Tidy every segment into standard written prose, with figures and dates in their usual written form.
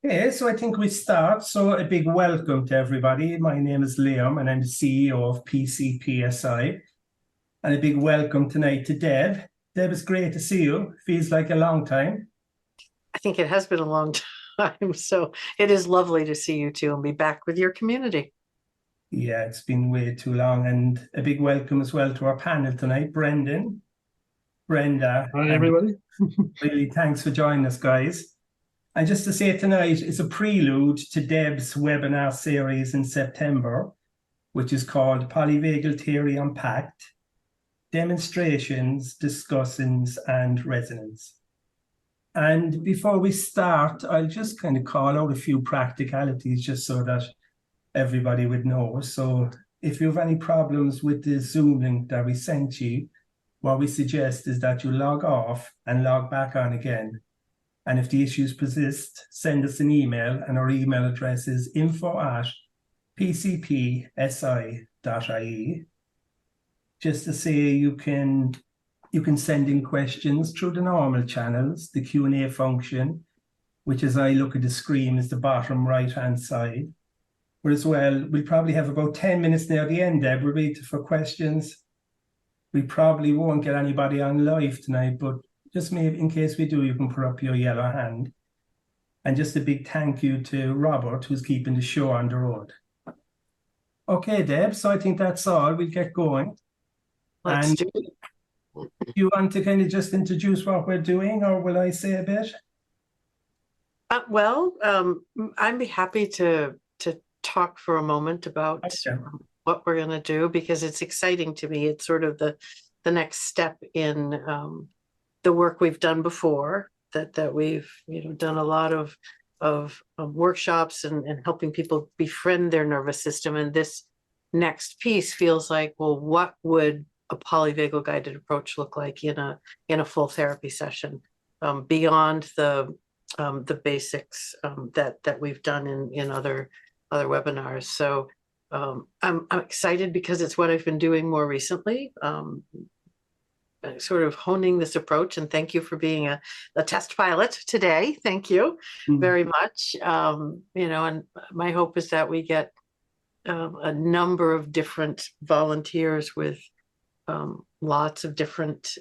Okay, so I think we start. So a big welcome to everybody. My name is Liam and I'm the CEO of PCPSI. And a big welcome tonight to Deb. Deb, it's great to see you. Feels like a long time. I think it has been a long time. So it is lovely to see you too and be back with your community. Yeah, it's been way too long. And a big welcome as well to our panel tonight, Brendan, Brenda. Hi, everybody. Really, thanks for joining us, guys. And just to say tonight, it's a prelude to Deb's webinar series in September, which is called Polyvagal Theory Unpacked, Demonstrations, Discussings, and Resonance. And before we start, I'll just kind of call out a few practicalities just so that everybody would know. So if you have any problems with the Zoom link that we sent you, what we suggest is that you log off and log back on again. And if the issues persist, send us an email, and our email address is info@pcpsi.ie. Just to say you can send in questions through the normal channels, the Q&A function, which as I look at the screen is the bottom right-hand side. But as well, we'll probably have about 10 minutes near the end, Deb, for questions. We probably won't get anybody on live tonight, but just maybe in case we do, you can put up your yellow hand. And just a big thank you to Robert, who's keeping the show on the road. Okay, Deb, so I think that's all. We'll get going. Let's do it. Do you want to kind of just introduce what we're doing, or will I say a bit? I'd be happy to talk for a moment about what we're going to do, because it's exciting to me. It's sort of the next step in the work we've done before, that we've done a lot of workshops and helping people befriend their nervous system. And this next piece feels like, well, what would a polyvagal guided approach look like in a full therapy session, beyond the basics that we've done in other webinars. So I'm excited because it's what I've been doing more recently, sort of honing this approach. And thank you for being a test pilot today. Thank you very much. And my hope is that we get a number of different volunteers with lots of different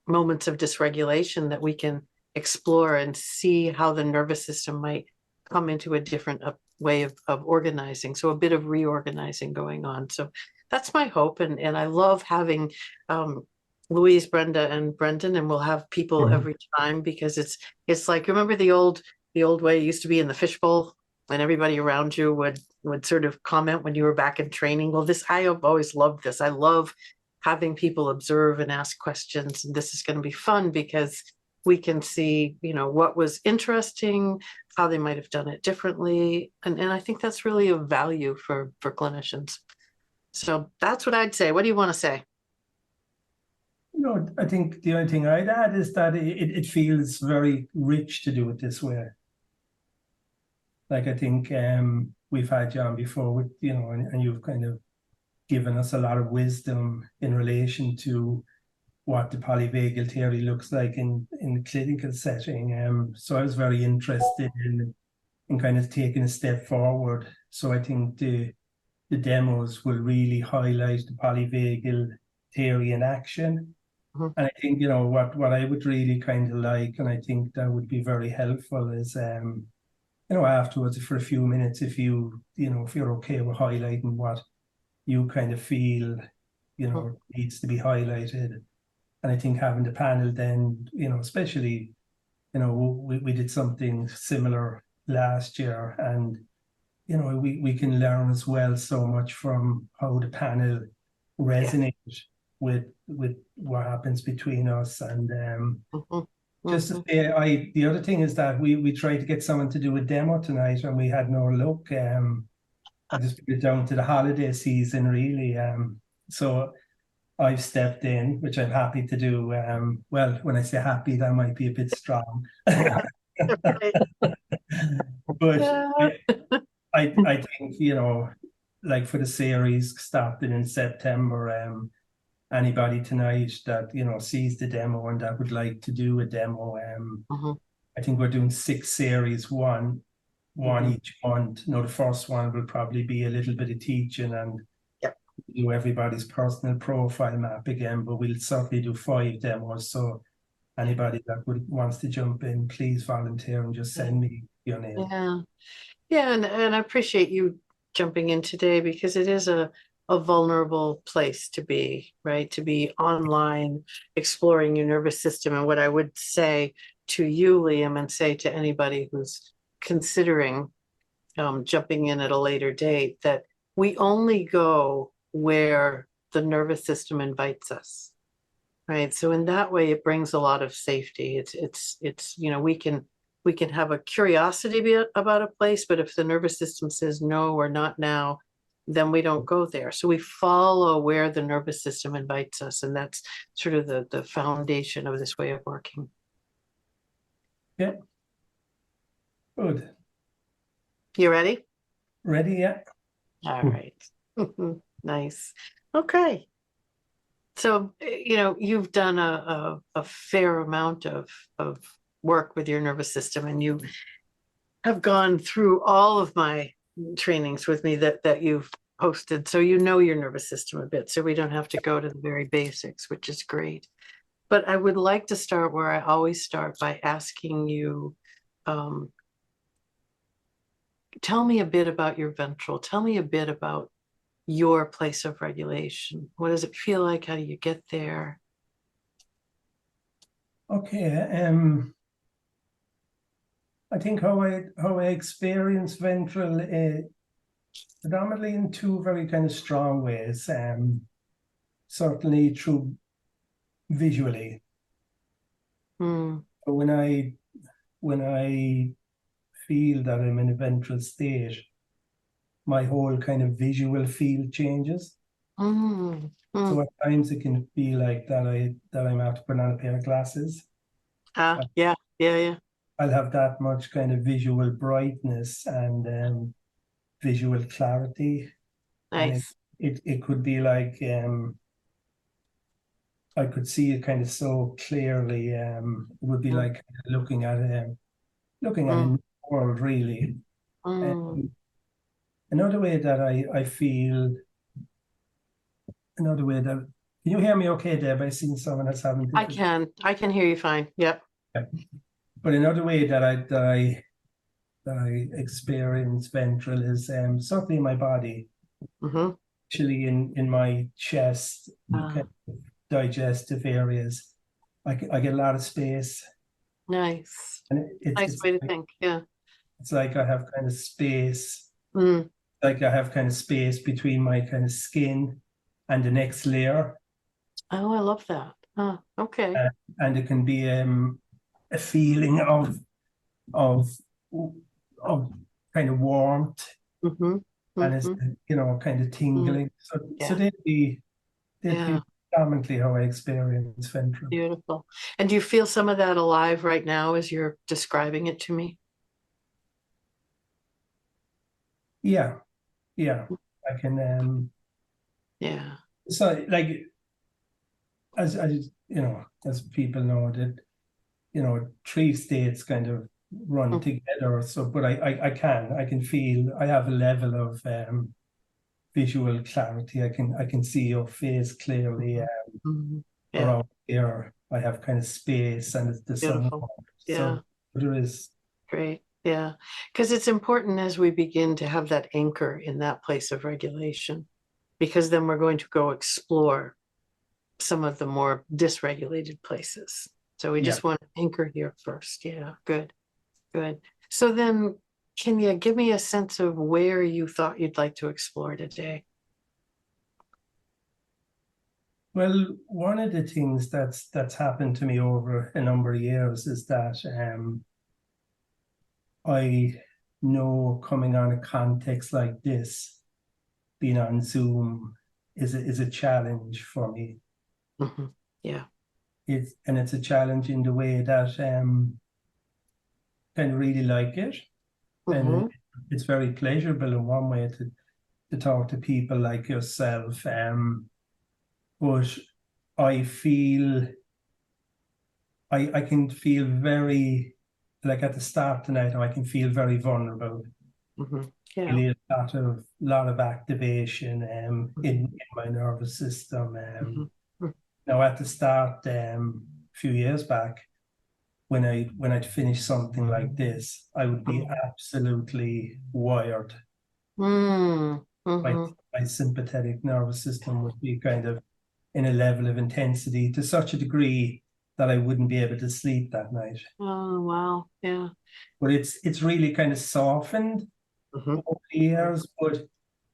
moments of dysregulation that we can explore and see how the nervous system might come into a different way of organizing. So a bit of reorganizing going on. So that's my hope. And I love having Louise, Brenda, and Brendan, and we'll have people every time, because it's like, remember the old way it used to be in the fishbowl, and everybody around you would sort of comment when you were back in training. Well, I have always loved this. I love having people observe and ask questions. And this is going to be fun because we can see, what was interesting, how they might have done it differently. And I think that's really of value for clinicians. So that's what I'd say. What do you want to say? I think the only thing I'd add is that it feels very rich to do it this way. Like, I think we've had you on before with, and you've kind of given us a lot of wisdom in relation to what the polyvagal theory looks like in the clinical setting. So I was very interested in kind of taking a step forward. So I think the demos will really highlight the polyvagal theory in action. And I think, what I would really kind of like, and I think that would be very helpful, is afterwards for a few minutes, if you're okay with highlighting what you kind of feel, needs to be highlighted. And I think having the panel then, especially, we did something similar last year, and, we can learn as well so much from how the panel resonates with what happens between us. And just to say, the other thing is that we tried to get someone to do a demo tonight, and we had no luck. I just put it down to the holiday season, really. So I've stepped in, which I'm happy to do. Well, when I say happy, that might be a bit strong. But I think, like for the series starting in September, anybody tonight that, sees the demo and that would like to do a demo, I think we're doing 6 series, one each month. The first one will probably be a little bit of teaching and do everybody's personal profile map again, but we'll certainly do 5 demos. So anybody that wants to jump in, please volunteer and just send me your name. And I appreciate you jumping in today, because it is a vulnerable place to be, right? To be online, exploring your nervous system. And what I would say to you, Liam, and say to anybody who's considering jumping in at a later date, that we only go where the nervous system invites us, right? So in that way, it brings a lot of safety. It's we can have a curiosity about a place, but if the nervous system says no or not now, then we don't go there. So we follow where the nervous system invites us, and that's sort of the foundation of this way of working. Yeah. Good. You ready? Ready, yeah. All right. Nice. Okay. So, you've done a fair amount of work with your nervous system, and you have gone through all of my trainings with me that you've posted. So you know your nervous system a bit, so we don't have to go to the very basics, which is great. But I would like to start where I always start, by asking you, tell me a bit about your ventral. Tell me a bit about your place of regulation. What does it feel like? How do you get there? Okay. I think how I experience ventral predominantly in 2 very kind of strong ways. Certainly through visually. When I feel that I'm in a ventral state, my whole kind of visual field changes. So at times it can feel like that I'm out to put on a pair of glasses. Yeah. I'll have that much kind of visual brightness and visual clarity. Nice. And it could be like I could see it kind of so clearly. It would be like looking at a new world, really. Another way that I feel, another way that, can you hear me okay, Deb? I seen someone that's having difficulty. I can hear you fine. Yep. But another way that I experience ventral is certainly in my body. Actually in my chest, kind of digestive areas. I get a lot of space. Nice. And nice way to think. Yeah. It's like I have kind of space. Like I have kind of space between my kind of skin and the next layer. Oh, I love that. Okay. And it can be a feeling of kind of warmth. And it's kind of tingling. So they'd be predominantly how I experience ventral. Beautiful. And do you feel some of that alive right now as you're describing it to me? Yeah. I can so like as people know that 3 states kind of run together. So but I can feel I have a level of visual clarity. I can see your face clearly. Around here I have kind of space and the sun. So there is great. Yeah, because it's important as we begin to have that anchor in that place of regulation, because then we're going to go explore some of the more dysregulated places. So we just want to anchor here first. Yeah, good. So then, can you give me a sense of where you thought you'd like to explore today? Well, one of the things that's happened to me over a number of years is that I know coming on a context like this, being on Zoom is a challenge for me. Yeah. It's a challenge in the way that kind of really like it. And it's very pleasurable in one way to talk to people like yourself. But I feel I can feel very like at the start tonight, I can feel very vulnerable. Yeah. Really a lot of activation in my nervous system. Now at the start, a few years back, when I'd finish something like this, I would be absolutely wired. My sympathetic nervous system would be kind of in a level of intensity to such a degree that I wouldn't be able to sleep that night. Oh, wow. Yeah. But it's really kind of softened over the years. But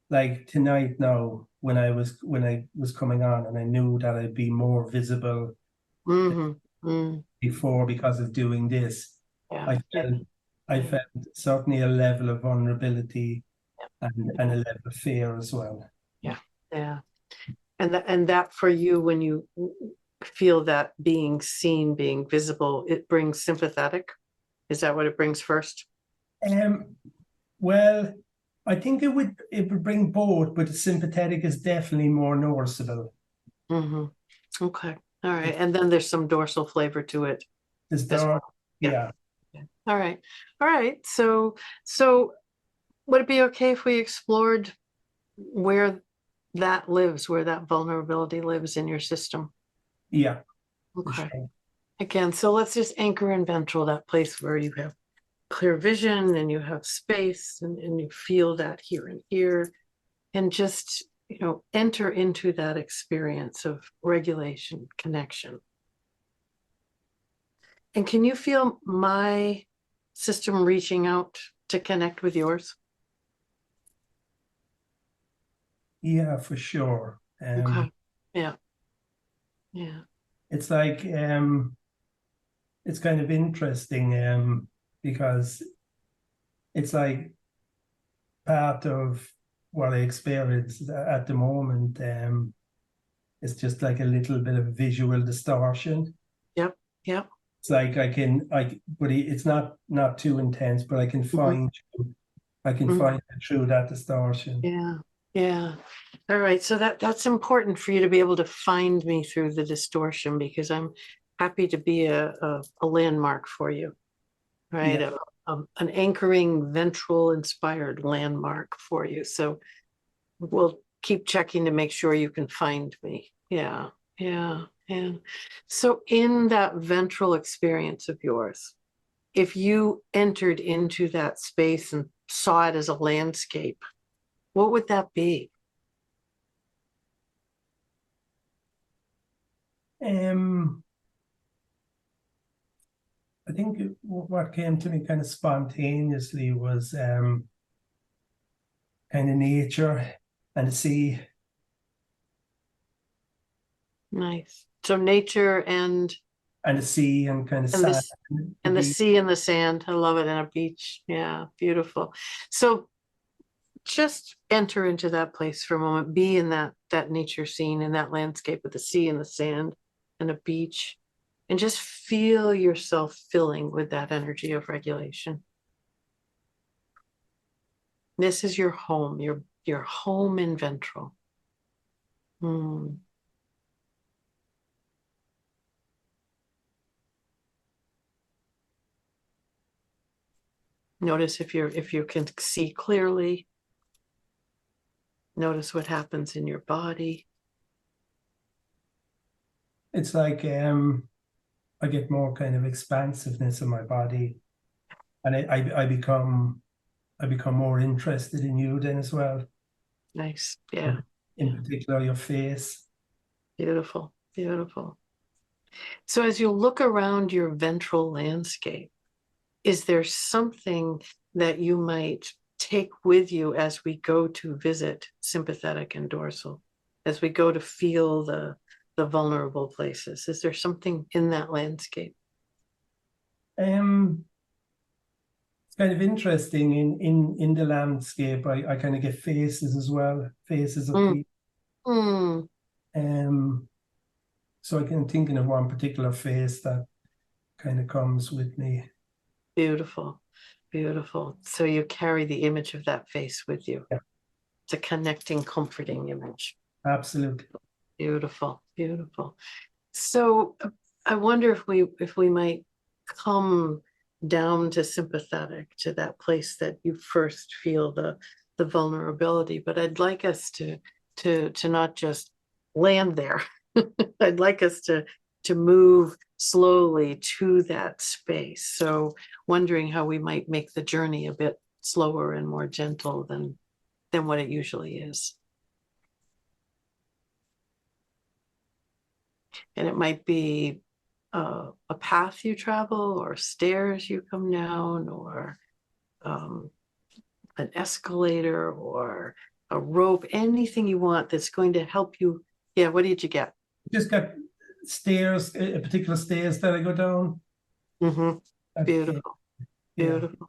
like tonight now, when I was coming on and I knew that I'd be more visible before because of doing this, Yeah. I felt certainly a level of vulnerability and a level of fear as well. Yeah. Yeah. And that for you, when you feel that being seen, being visible, it brings sympathetic? Is that what it brings first? Well, I think it would bring both, but the sympathetic is definitely more noticeable. Okay. All right. And then there's some dorsal flavor to it. Yeah. All right. All right. So would it be okay if we explored where that lives, where that vulnerability lives in your system? Yeah. Okay. Sure. Again, so let's just anchor in ventral, that place where you have clear vision and you have space and you feel that here and here, and just, enter into that experience of regulation, connection. And can you feel my system reaching out to connect with yours? Yeah, for sure. Okay. Yeah. Yeah. It's like it's kind of interesting because it's like part of what I experience at the moment. It's just like a little bit of visual distortion. Yep. Yep. It's like but it's not too intense, but I can find it through that distortion. Yeah. Yeah. All right. So that's important for you to be able to find me through the distortion, because I'm happy to be a landmark for you, right? Yeah. An anchoring ventral inspired landmark for you. So we'll keep checking to make sure you can find me. Yeah. Yeah. And so in that ventral experience of yours, if you entered into that space and saw it as a landscape, what would that be? I think what came to me kind of spontaneously was kind of nature and the sea. Nice. So nature And the sea and kind of and sand. the sea and the sand. I love it. And a beach. Yeah, beautiful. So just enter into that place for a moment. Be in that nature scene, in that landscape with the sea and the sand and a beach, and just feel yourself filling with that energy of regulation. This is your home, your home in ventral. Notice if you can see clearly. Notice what happens in your body. It's like I get more kind of expansiveness in my body, and I become more interested in you then as well. Nice. Yeah. In particular, your face. Beautiful. Beautiful. So as you look around your ventral landscape, is there something that you might take with you as we go to visit sympathetic and dorsal, as we go to feel the vulnerable places? Is there something in that landscape? It's kind of interesting in the landscape. I kind of get faces as well, faces of people. So I can thinking of one particular face that kind of comes with me. Beautiful, beautiful. So you carry the image of that face with you. Yeah. It's a connecting, comforting image. Absolutely. Beautiful, beautiful. So I wonder if we might come down to sympathetic, to that place that you first feel the vulnerability. But I'd like us to not just land there. I'd like us to move slowly to that space. So wondering how we might make the journey a bit slower and more gentle than what it usually is. And it might be a path you travel, or stairs you come down, or an escalator, or a rope, anything you want that's going to help you. Yeah, what did you get? Just got stairs, a particular stairs that I go down. Mm-hmm. Beautiful. Beautiful. Yeah.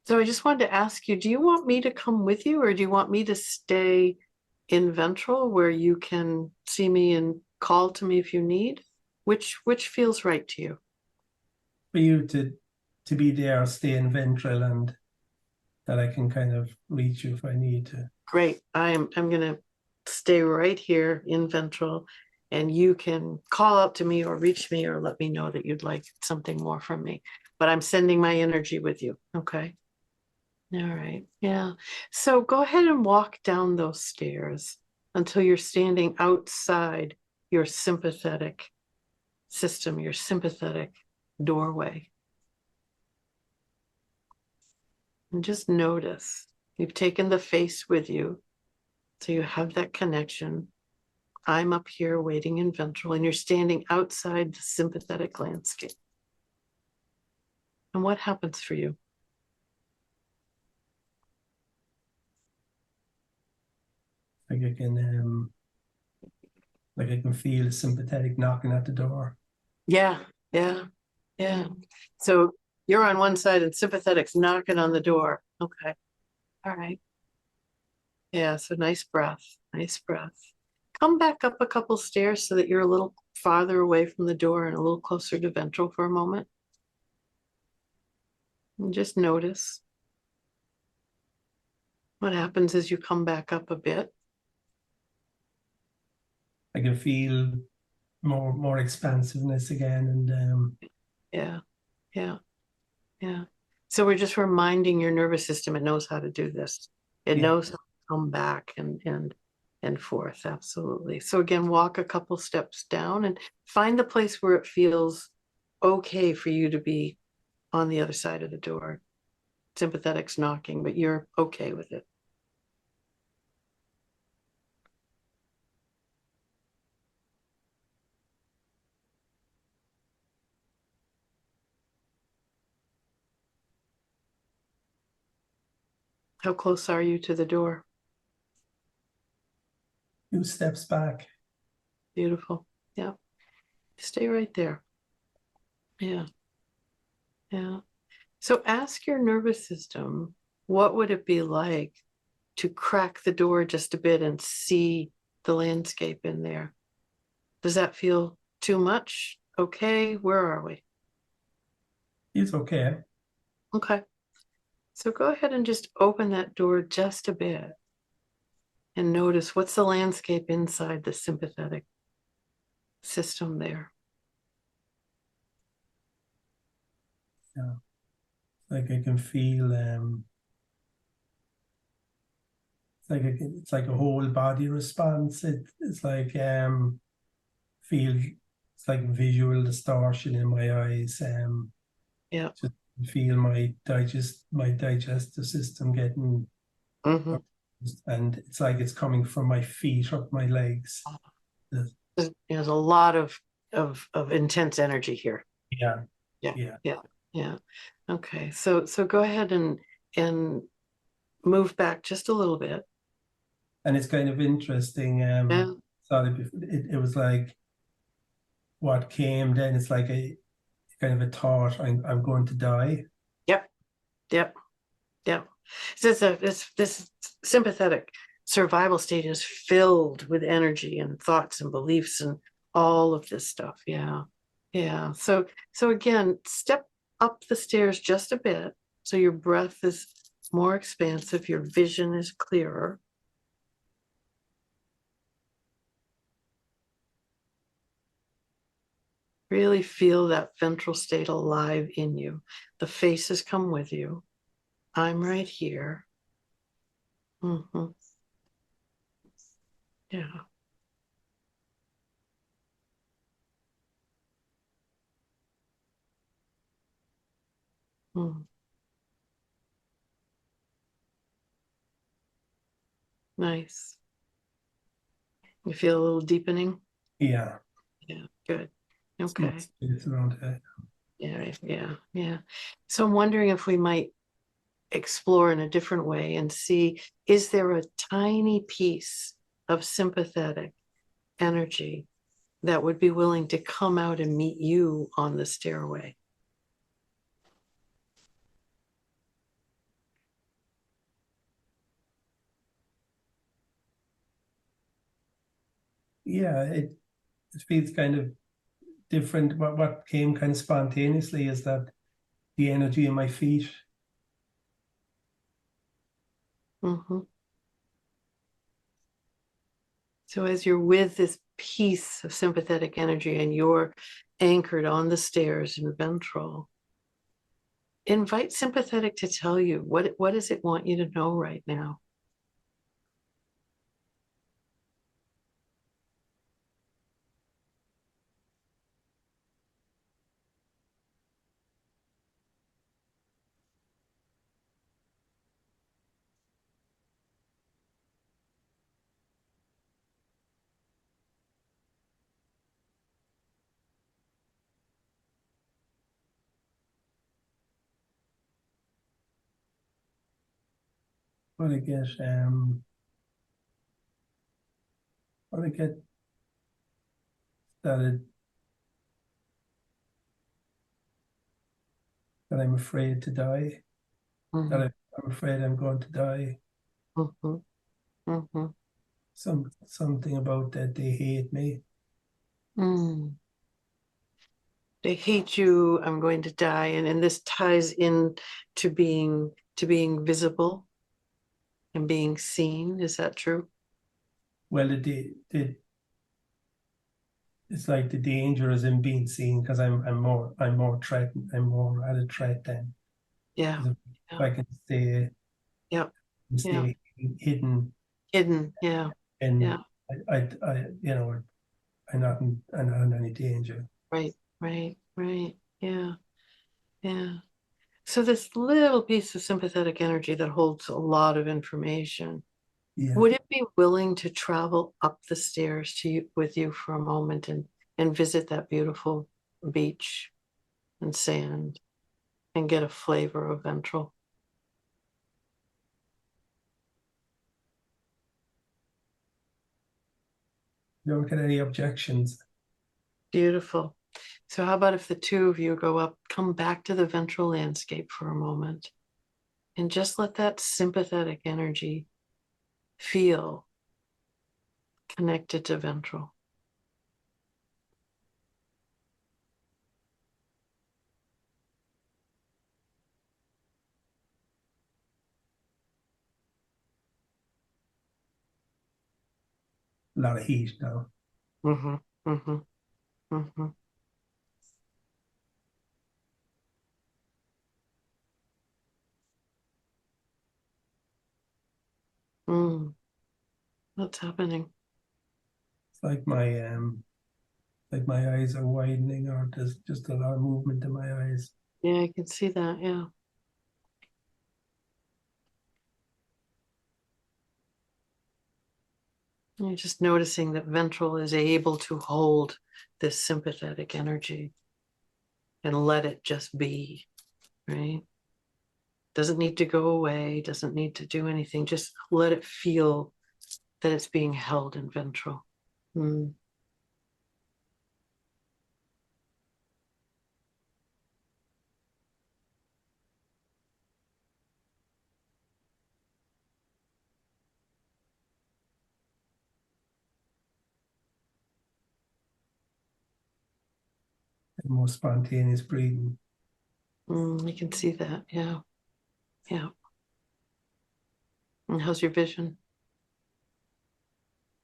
So I just wanted to ask you, do you want me to come with you, or do you want me to stay in ventral where you can see me and call to me if you need? Which feels right to you? For you to be there, stay in ventral, and that I can kind of reach you if I need to. Great. I'm gonna stay right here in ventral, and you can call out to me or reach me or let me know that you'd like something more from me. But I'm sending my energy with you. Okay. All right. Yeah. So go ahead and walk down those stairs until you're standing outside your sympathetic system, your sympathetic doorway. And just notice you've taken the face with you. So you have that connection. I'm up here waiting in ventral, and you're standing outside the sympathetic landscape. And what happens for you? Like I can feel sympathetic knocking at the door. Yeah. So you're on one side and sympathetic's knocking on the door. Okay. All right. Yeah, so nice breath. Nice breath. Come back up a couple stairs so that you're a little farther away from the door and a little closer to ventral for a moment. And just notice what happens as you come back up a bit. I can feel more expansiveness again, and yeah. So we're just reminding your nervous system it knows how to do this. It knows how to come back and forth. Absolutely. So again, walk a couple steps down and find the place where it feels okay for you to be on the other side of the door. Sympathetic's knocking, but you're okay with it. How close are you to the door? 2 steps back. Beautiful. Yeah. Stay right there. Yeah. So ask your nervous system, what would it be like to crack the door just a bit and see the landscape in there? Does that feel too much? Okay. Where are we? It's okay. Okay. So go ahead and just open that door just a bit and notice what's the landscape inside the sympathetic system there. Yeah. Like I can feel it's like a whole body response. It's like it's like visual distortion in my eyes. Yeah. Just feel my digestive system getting, and it's like it's coming from my feet up my legs. There's a lot of intense energy here. Yeah. Okay. So go ahead and move back just a little bit. And it's kind of interesting. It was like what came then. It's like a kind of a thought. I'm going to die. Yep. So this sympathetic survival state is filled with energy and thoughts and beliefs and all of this stuff. Yeah. So again, step up the stairs just a bit so your breath is more expansive, your vision is clearer. Really feel that ventral state alive in you. The faces come with you. I'm right here. Mm-hmm. Yeah. Mm. Nice. You feel a little deepening? Yeah. Yeah, good. It's more Okay. space around it. Yeah, yeah, yeah. So I'm wondering if we might explore in a different way and see, is there a tiny piece of sympathetic energy that would be willing to come out and meet you on the stairway? Yeah, it feels kind of different. What came kind of spontaneously is that the energy in my feet. Mm-hmm. So as you're with this piece of sympathetic energy and you're anchored on the stairs in ventral, invite sympathetic to tell you what does it want you to know right now? What I get, what I get that that I'm afraid to die. Mm-hmm. That I'm afraid I'm going to die. Mm-hmm. Mm-hmm. Something about that they hate me. Mm. They hate you, I'm going to die. And this ties in to being visible and being seen. Is that true? Well, it's like the danger is in being seen because I'm more threatened. I'm more at a threat then. Yeah. 'Cause if Yeah. I can stay Yeah. Yeah. stay hidden, Hidden. Yeah. and Yeah. I'm not in any danger. Right. Right. Right. Yeah. Yeah. So this little piece of sympathetic energy that holds a lot of information, Yeah. would it be willing to travel up the stairs to you with you for a moment and visit that beautiful beach and sand and get a flavor of ventral? Don't get any objections. Beautiful. So how about if the two of you go up, come back to the ventral landscape for a moment and just let that sympathetic energy feel connected to ventral. A lot of heat now. Mm-hmm. Mm-hmm. Mm-hmm. Mm. What's happening? It's like my eyes are widening, or there's just a lot of movement in my eyes. Yeah, I can see that. Yeah. You're just noticing that ventral is able to hold this sympathetic energy and let it just be, right? Doesn't need to go away, doesn't need to do anything. Just let it feel that it's being held in ventral. Mm. And more spontaneous breathing. Mm, I can see that. Yeah. Yeah. And how's your vision?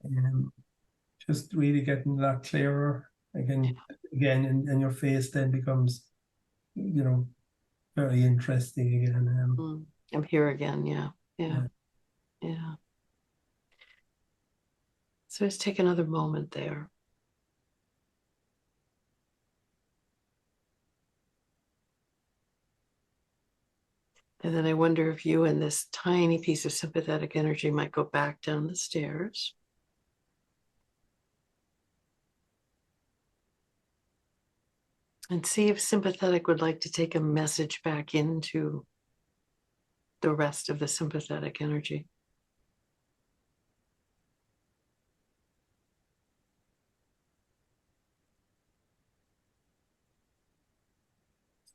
And just really getting a lot clearer. I can again, and your face then becomes, very interesting again. I'm here again. Yeah. So let's take another moment there. And then I wonder if you and this tiny piece of sympathetic energy might go back down the stairs. And see if sympathetic would like to take a message back into the rest of the sympathetic energy.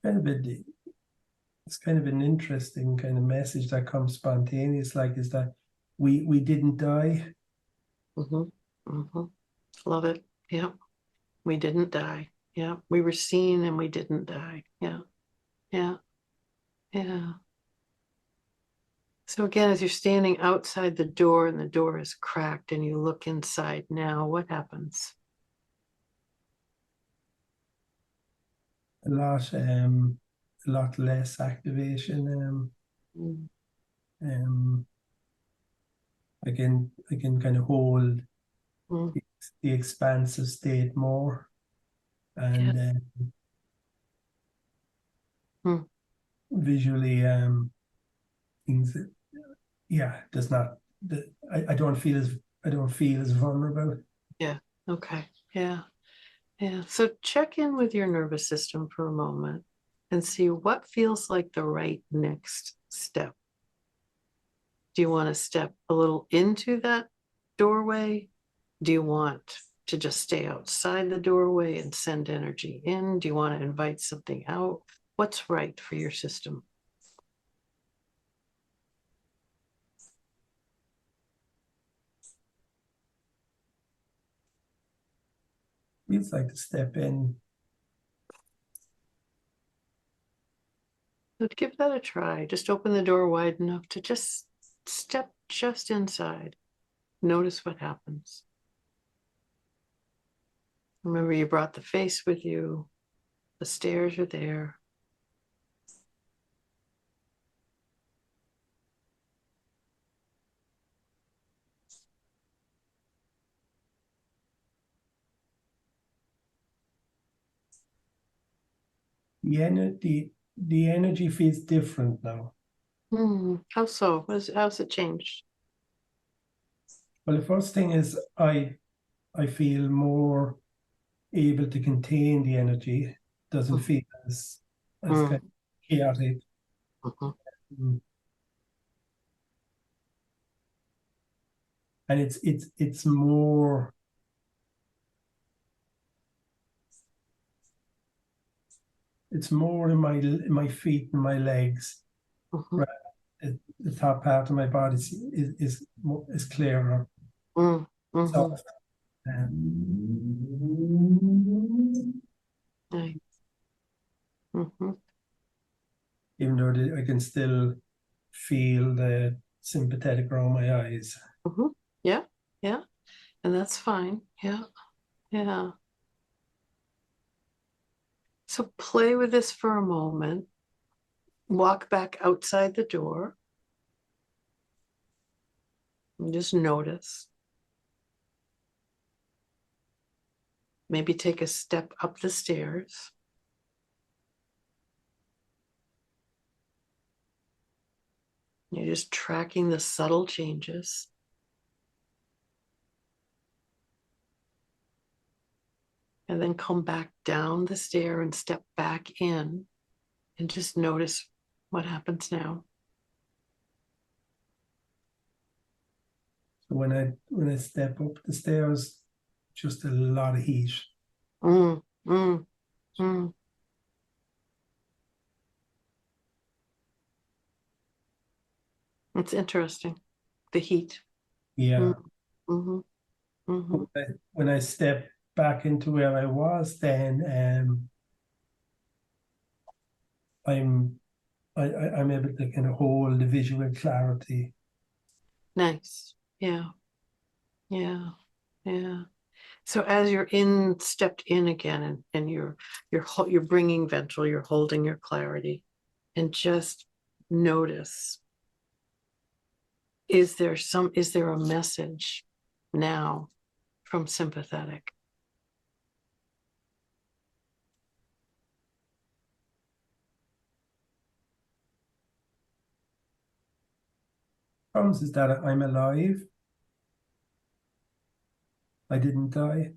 It's kind of an interesting kind of message that comes spontaneous, like, is that we didn't die. Love it. Yeah. We didn't die. Yeah. We were seen and we didn't die. Yeah. So again, as you're standing outside the door and the door is cracked and you look inside now, what happens? A lot less activation. I can kind of hold the expansive state more, and visually things that, does not, I don't feel as vulnerable. Yeah. Okay. Yeah. So check in with your nervous system for a moment and see what feels like the right next step. Do you want to step a little into that doorway? Do you want to just stay outside the doorway and send energy in? Do you want to invite something out? What's right for your system? Feels like to step in. So give that a try. Just open the door wide enough to just step just inside. Notice what happens. Remember, you brought the face with you. The stairs are there. The energy feels different now. How so? How's it changed? Well, the first thing is I feel more able to contain the energy. Doesn't feel as kind of chaotic. And it's more, in my feet and my legs. Right? The top part of my body is clearer. Soft. Nice. Even though I can still feel the sympathetic around my eyes. Yeah. And that's fine. Yeah. So play with this for a moment. Walk back outside the door. And just notice. Maybe take a step up the stairs. You're just tracking the subtle changes. And then come back down the stair and step back in and just notice what happens now. So when I step up the stairs, just a lot of heat. It's interesting, the heat. Yeah. When I step back into where I was, then I'm able to kind of hold the visual clarity. Nice. Yeah. So as you're stepped in again, and you're bringing ventral, you're holding your clarity, and just notice, is there a message now from sympathetic? Promise is that I'm alive. I didn't die.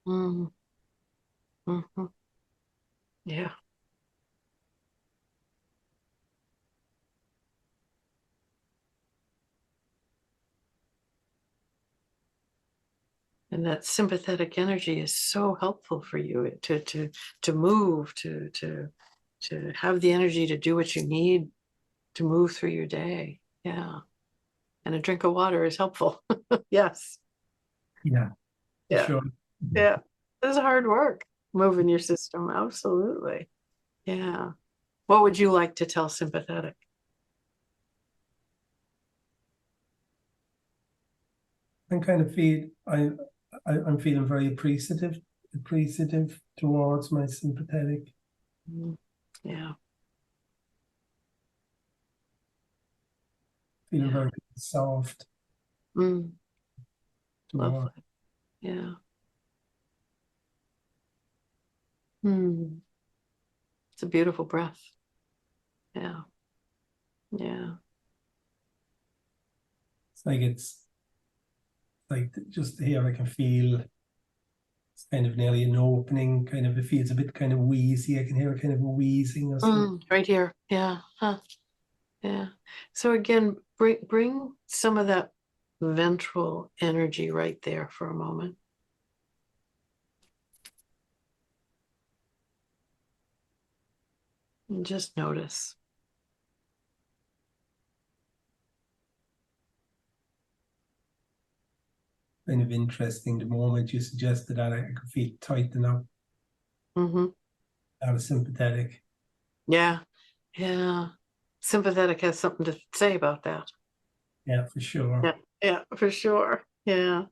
Mm. Mm-hmm. Yeah. And that sympathetic energy is so helpful for you to move, to have the energy to do what you need to move through your day. Yeah. And a drink of water is helpful. Yes. Yeah, Yeah. sure. Yeah. This is hard work, moving your system. Absolutely. Yeah. What would you like to tell sympathetic? I'm kind of I'm feeling very appreciative towards my sympathetic. Yeah. Feeling Yeah. very soft. Mm. Towards. Lovely. Yeah. Hmm. It's a beautiful breath. Yeah. Yeah. It's like just here I can feel it's kind of nearly an opening, kind of, it feels a bit kind of wheezy. I can hear a kind of a wheezing or something. Right here. Yeah. Huh. Yeah. So again, bring some of that ventral energy right there for a moment. And just notice. Kind of interesting. The moment you suggested that, I could feel tightening up Mm-hmm. out of sympathetic. Yeah. Yeah. Sympathetic has something to say about that. Yeah, for sure. Yeah. Yeah, for sure. Yeah.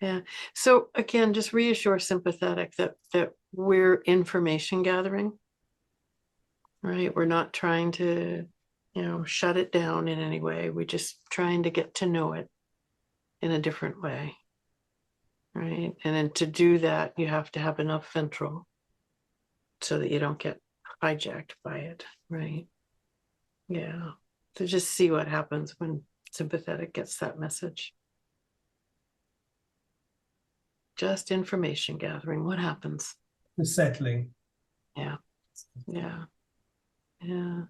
Yeah. So again, just reassure sympathetic that we're information gathering, right? We're not trying to, shut it down in any way. We're just trying to get to know it in a different way, right? And then to do that, you have to have enough ventral so that you don't get hijacked by it, right? Yeah. So just see what happens when sympathetic gets that message. Just information gathering. What happens? The settling. Yeah. Yeah. Yeah.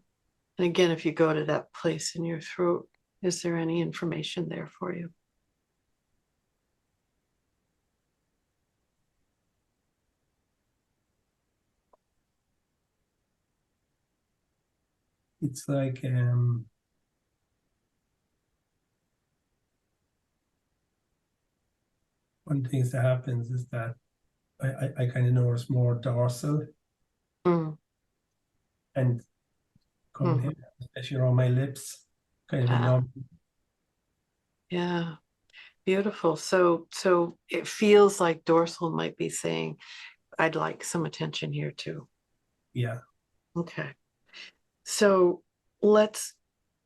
And again, if you go to that place in your throat, is there any information there for you? It's like one of the things that happens is that I kind of notice more dorsal Mm. and coming Mhm. here, especially around my lips, kind of a Ah, numb. yeah. Beautiful. So it feels like dorsal might be saying, I'd like some attention here too. Yeah, Okay. So let's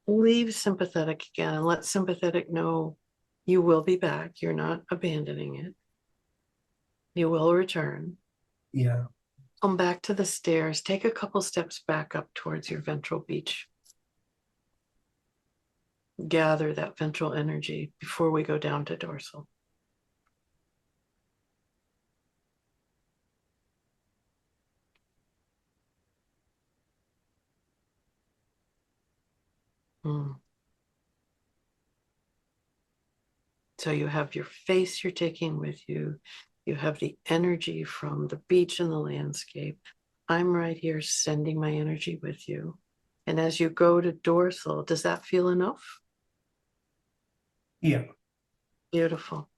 leave sympathetic again and let sympathetic know you will be back. You're not abandoning it. You will return. yeah. Come back to the stairs. Take a couple steps back up towards your ventral beach. Gather that ventral energy before we go down to dorsal. Mm. So you have your face you're taking with you. You have the energy from the beach and the landscape. I'm right here sending my energy with you. And as you go to dorsal, does that feel enough? Yeah. Beautiful.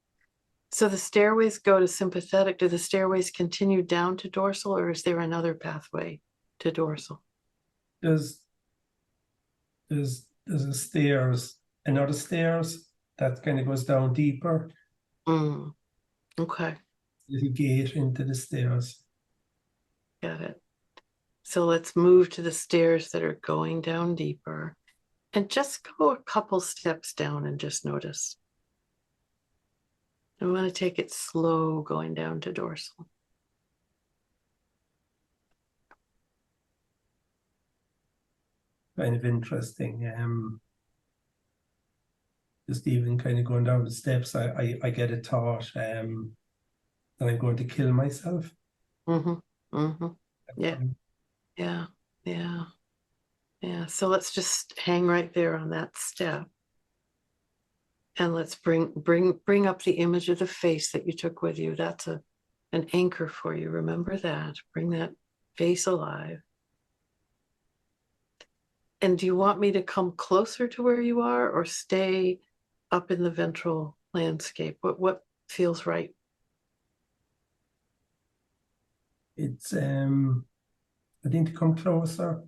So the stairways go to sympathetic. Do the stairways continue down to dorsal, or is there another pathway to dorsal? There's a stairs, another stairs that kind of goes down deeper. Mm. Okay. little gate into the stairs. Got it. So let's move to the stairs that are going down deeper, and just go a couple steps down and just notice. I want to take it slow going down to dorsal. Kind of interesting. Just even kind of going down the steps, I get a thought that I'm going to kill myself. Mm-hmm. Mm-hmm. Yeah. Yeah. Yeah. Yeah. So let's just hang right there on that step. And let's bring up the image of the face that you took with you. That's an anchor for you. Remember that. Bring that face alive. And do you want me to come closer to where you are or stay up in the ventral landscape? What feels right? It's I think to come closer.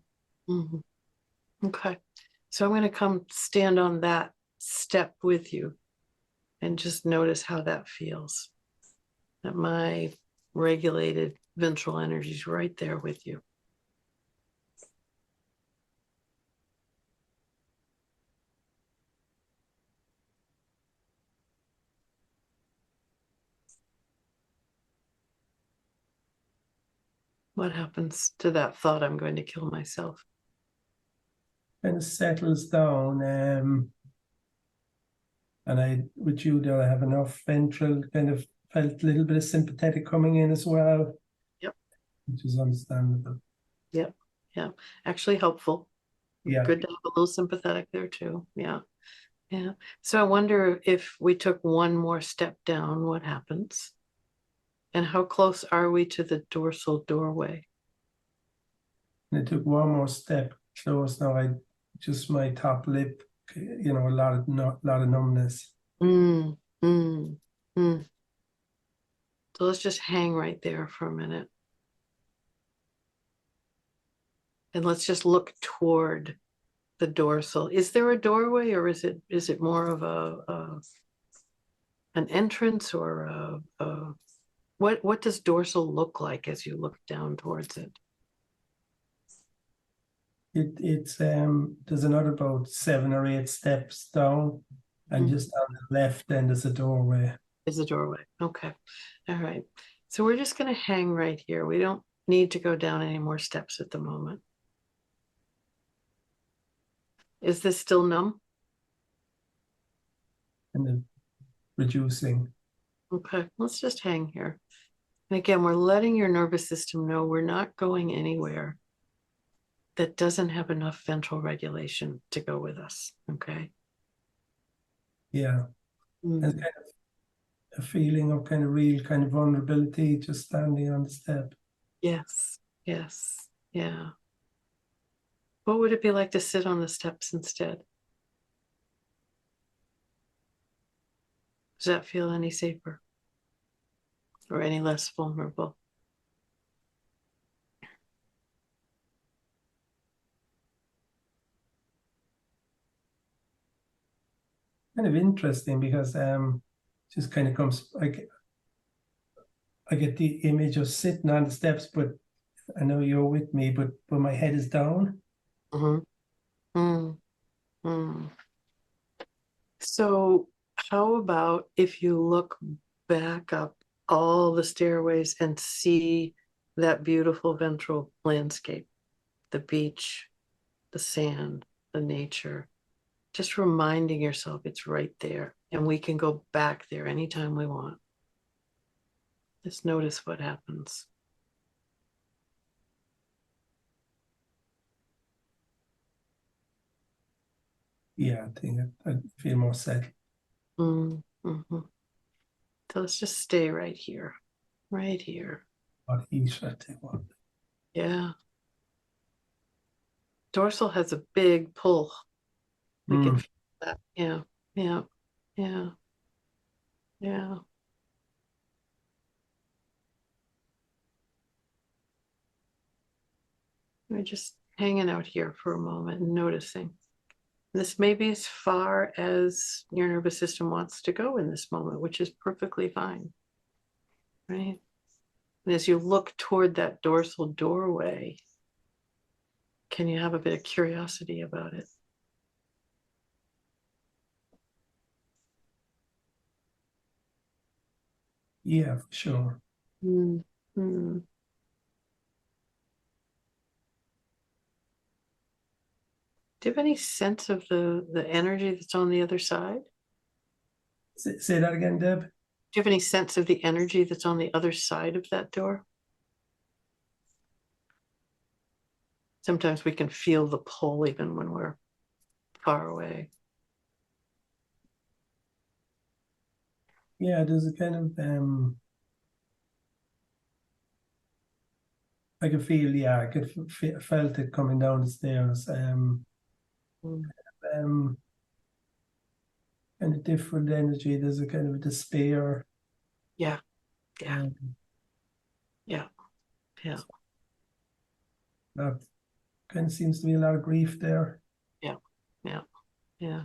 Mm-hmm. Okay. So I'm going to come stand on that step with you and just notice how that feels. That my regulated ventral energy is right there with you. What happens to that thought, I'm going to kill myself? Kind of settles down. And with you there, I have enough ventral, kind of felt a little bit of sympathetic coming in as well. Yep. Which is understandable. Yep. Yeah. Actually helpful. Yeah. Good to have a little sympathetic there too. Yeah. Yeah. So I wonder if we took one more step down, what happens? And how close are we to the dorsal doorway? And I took one more step close. Now just my top lip, a lot of numbness. Mm, mm, mm. So let's just hang right there for a minute. And let's just look toward the dorsal. Is there a doorway, or is it more of an entrance, or what does dorsal look like as you look down towards it? It's there's another about 7 or 8 steps down, and just on the left then there's a doorway. Is a doorway. Okay. All right. So we're just going to hang right here. We don't need to go down any more steps at the moment. Is this still numb? And then reducing. Okay, let's just hang here. And again, we're letting your nervous system know we're not going anywhere that doesn't have enough ventral regulation to go with us. Okay. Yeah. Mm. And kind of a feeling of kind of real kind of vulnerability just standing on the step. Yes. Yes. Yeah. What would it be like to sit on the steps instead? Does that feel any safer or any less vulnerable? Kind of interesting because just kind of comes I get the image of sitting on the steps, but I know you're with me, but my head is down. Mm-hmm. Mm. Mm. So how about if you look back up all the stairways and see that beautiful ventral landscape, the beach, the sand, the nature, just reminding yourself it's right there, and we can go back there anytime we want. Just notice what happens. Yeah, I think I feel more settled. Mm-hmm. So let's just stay right here, right here. What heat, I tell you what. Yeah. Dorsal has a big pull. We can feel that. Yeah, yeah, yeah, yeah. We're just hanging out here for a moment and noticing. This may be as far as your nervous system wants to go in this moment, which is perfectly fine. right? And as you look toward that dorsal doorway, can you have a bit of curiosity about it? Yeah, for sure. Mm-hmm. Do you have any sense of the energy that's on the other side? Say that again, Deb. Do you have any sense of the energy that's on the other side of that door? Sometimes we can feel the pull even when we're far away. Yeah, there's a kind of I could feel, yeah, I could felt it coming down the stairs. And a different energy. There's a kind of a despair. Yeah, yeah, yeah, yeah, That kind of seems to be a lot of grief there. yeah, yeah, yeah,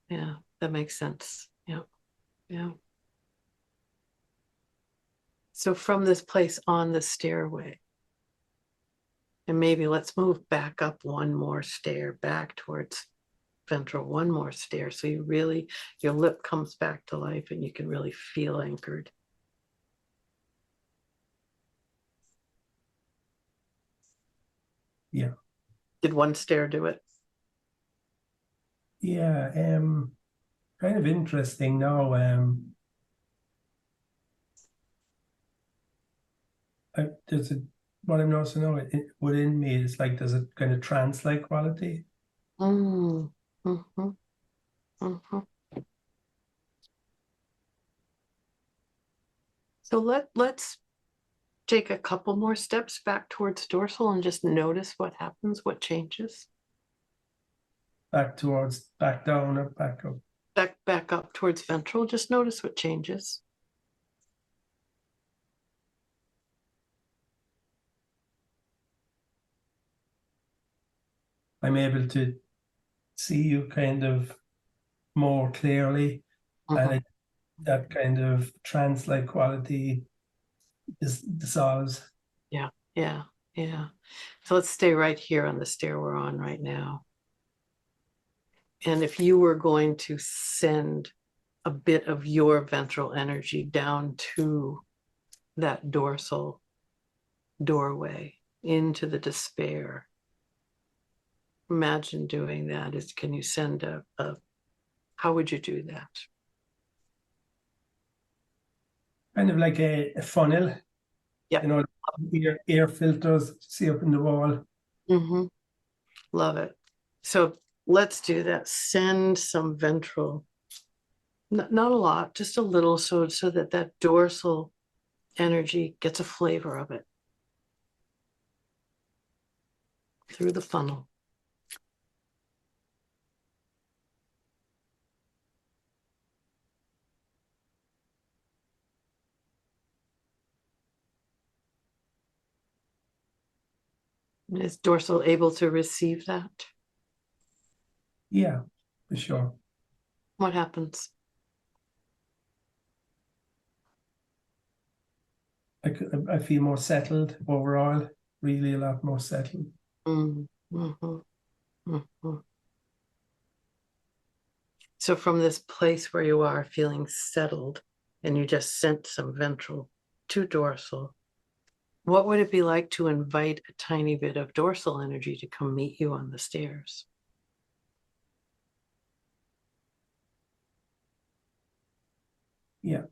yeah. That makes sense. Yeah, yeah. So from this place on the stairway, and maybe let's move back up one more stair, back towards ventral, one more stair. So you really, your lip comes back to life and you can really feel anchored. Yeah. Did one stair do it? Yeah. Kind of interesting now. There's what I'm noticing now within me is like there's a kind of trance-like quality. Mm-hmm. Mm-hmm. So let's take a couple more steps back towards dorsal and just notice what happens, what changes. Back down or back up. Back up towards ventral, just notice what changes. I'm able to see you kind of more clearly, and that kind of trance-like quality dissolves. Yeah, yeah, yeah. So let's stay right here on the stair we're on right now. And if you were going to send a bit of your ventral energy down to that dorsal doorway into the despair, imagine doing that. Can you send how would you do that? Kind of like a funnel. Yep. You know, air filters see up in the wall. Mm-hmm. Love it. So let's do that. Send some ventral, not a lot, just a little, so that dorsal energy gets a flavor of it through the funnel. Is dorsal able to receive that? Yeah, for sure. What happens? I feel more settled overall, really a lot more settled. Mm-hmm. Mm-hmm. So from this place where you are feeling settled and you just sent some ventral to dorsal, what would it be like to invite a tiny bit of dorsal energy to come meet you on the stairs? Yeah.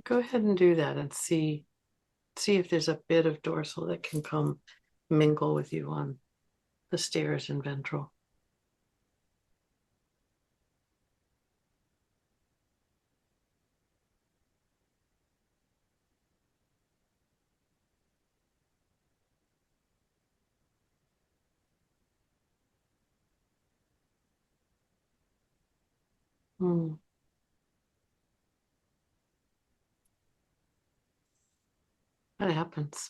Go ahead and do that and see if there's a bit of dorsal that can come mingle with you on the stairs and ventral. Hmm. What happens?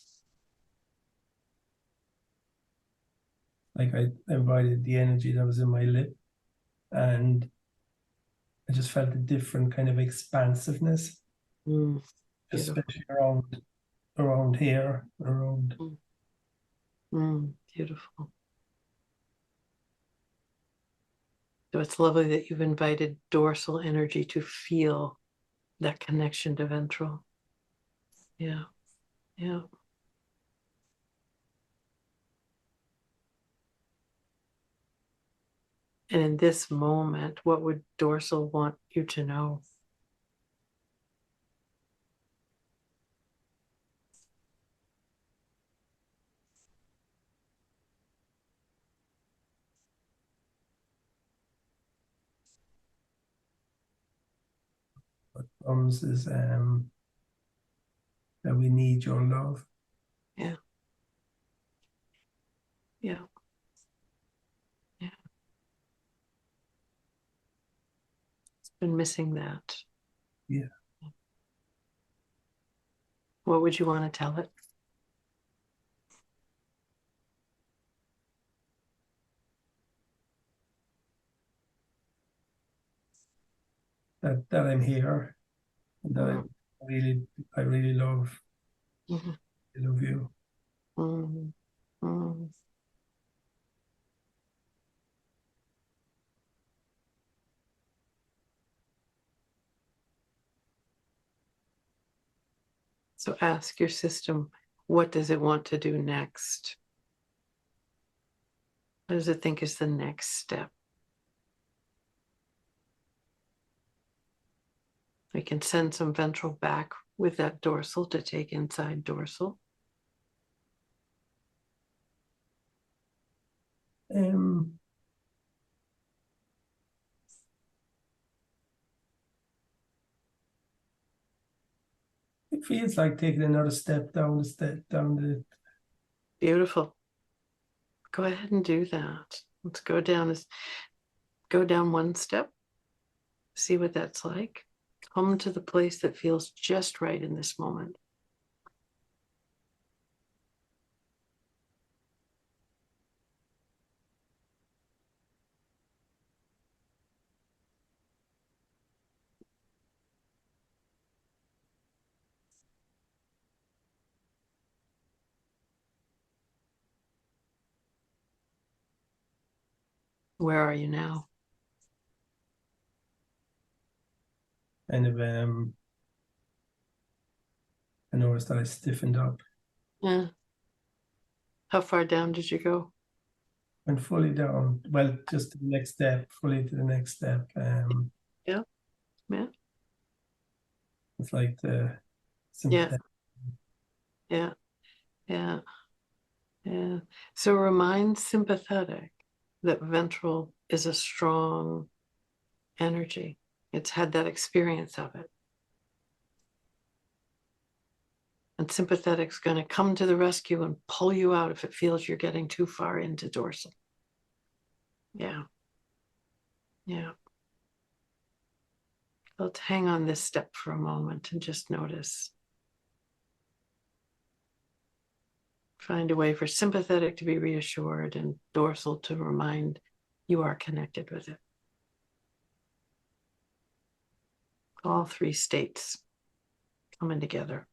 Like I invited the energy that was in my lip, and I just felt a different kind of expansiveness. Mm. beautiful. especially around here, around. Beautiful. So it's lovely that you've invited dorsal energy to feel that connection to ventral. Yeah, yeah. And in this moment, what would dorsal want you to know? What comes is that we need your love. Yeah. Yeah. Yeah. It's been missing that. Yeah. What would you want to tell it? That I'm here, and that I really love Mhm. you. Mhm. Mhm. So ask your system, what does it want to do next? What does it think is the next step? We can send some ventral back with that dorsal to take inside dorsal. It feels like taking another step down the. Beautiful. Go ahead and do that. Let's go down one step. See what that's like. Come to the place that feels just right in this moment. Where are you now? Kind of I noticed that I stiffened up. Yeah. How far down did you go? Went fully down. Well, just to the next step, fully to the next step. Yeah. Yeah. It's like the Yeah. sympathetic. Yeah. Yeah. Yeah. So remind sympathetic that ventral is a strong energy. It's had that experience of it. And sympathetic's going to come to the rescue and pull you out if it feels you're getting too far into dorsal. Yeah. Yeah. Let's hang on this step for a moment and just notice. Find a way for sympathetic to be reassured and dorsal to remind you are connected with it. All three states coming together.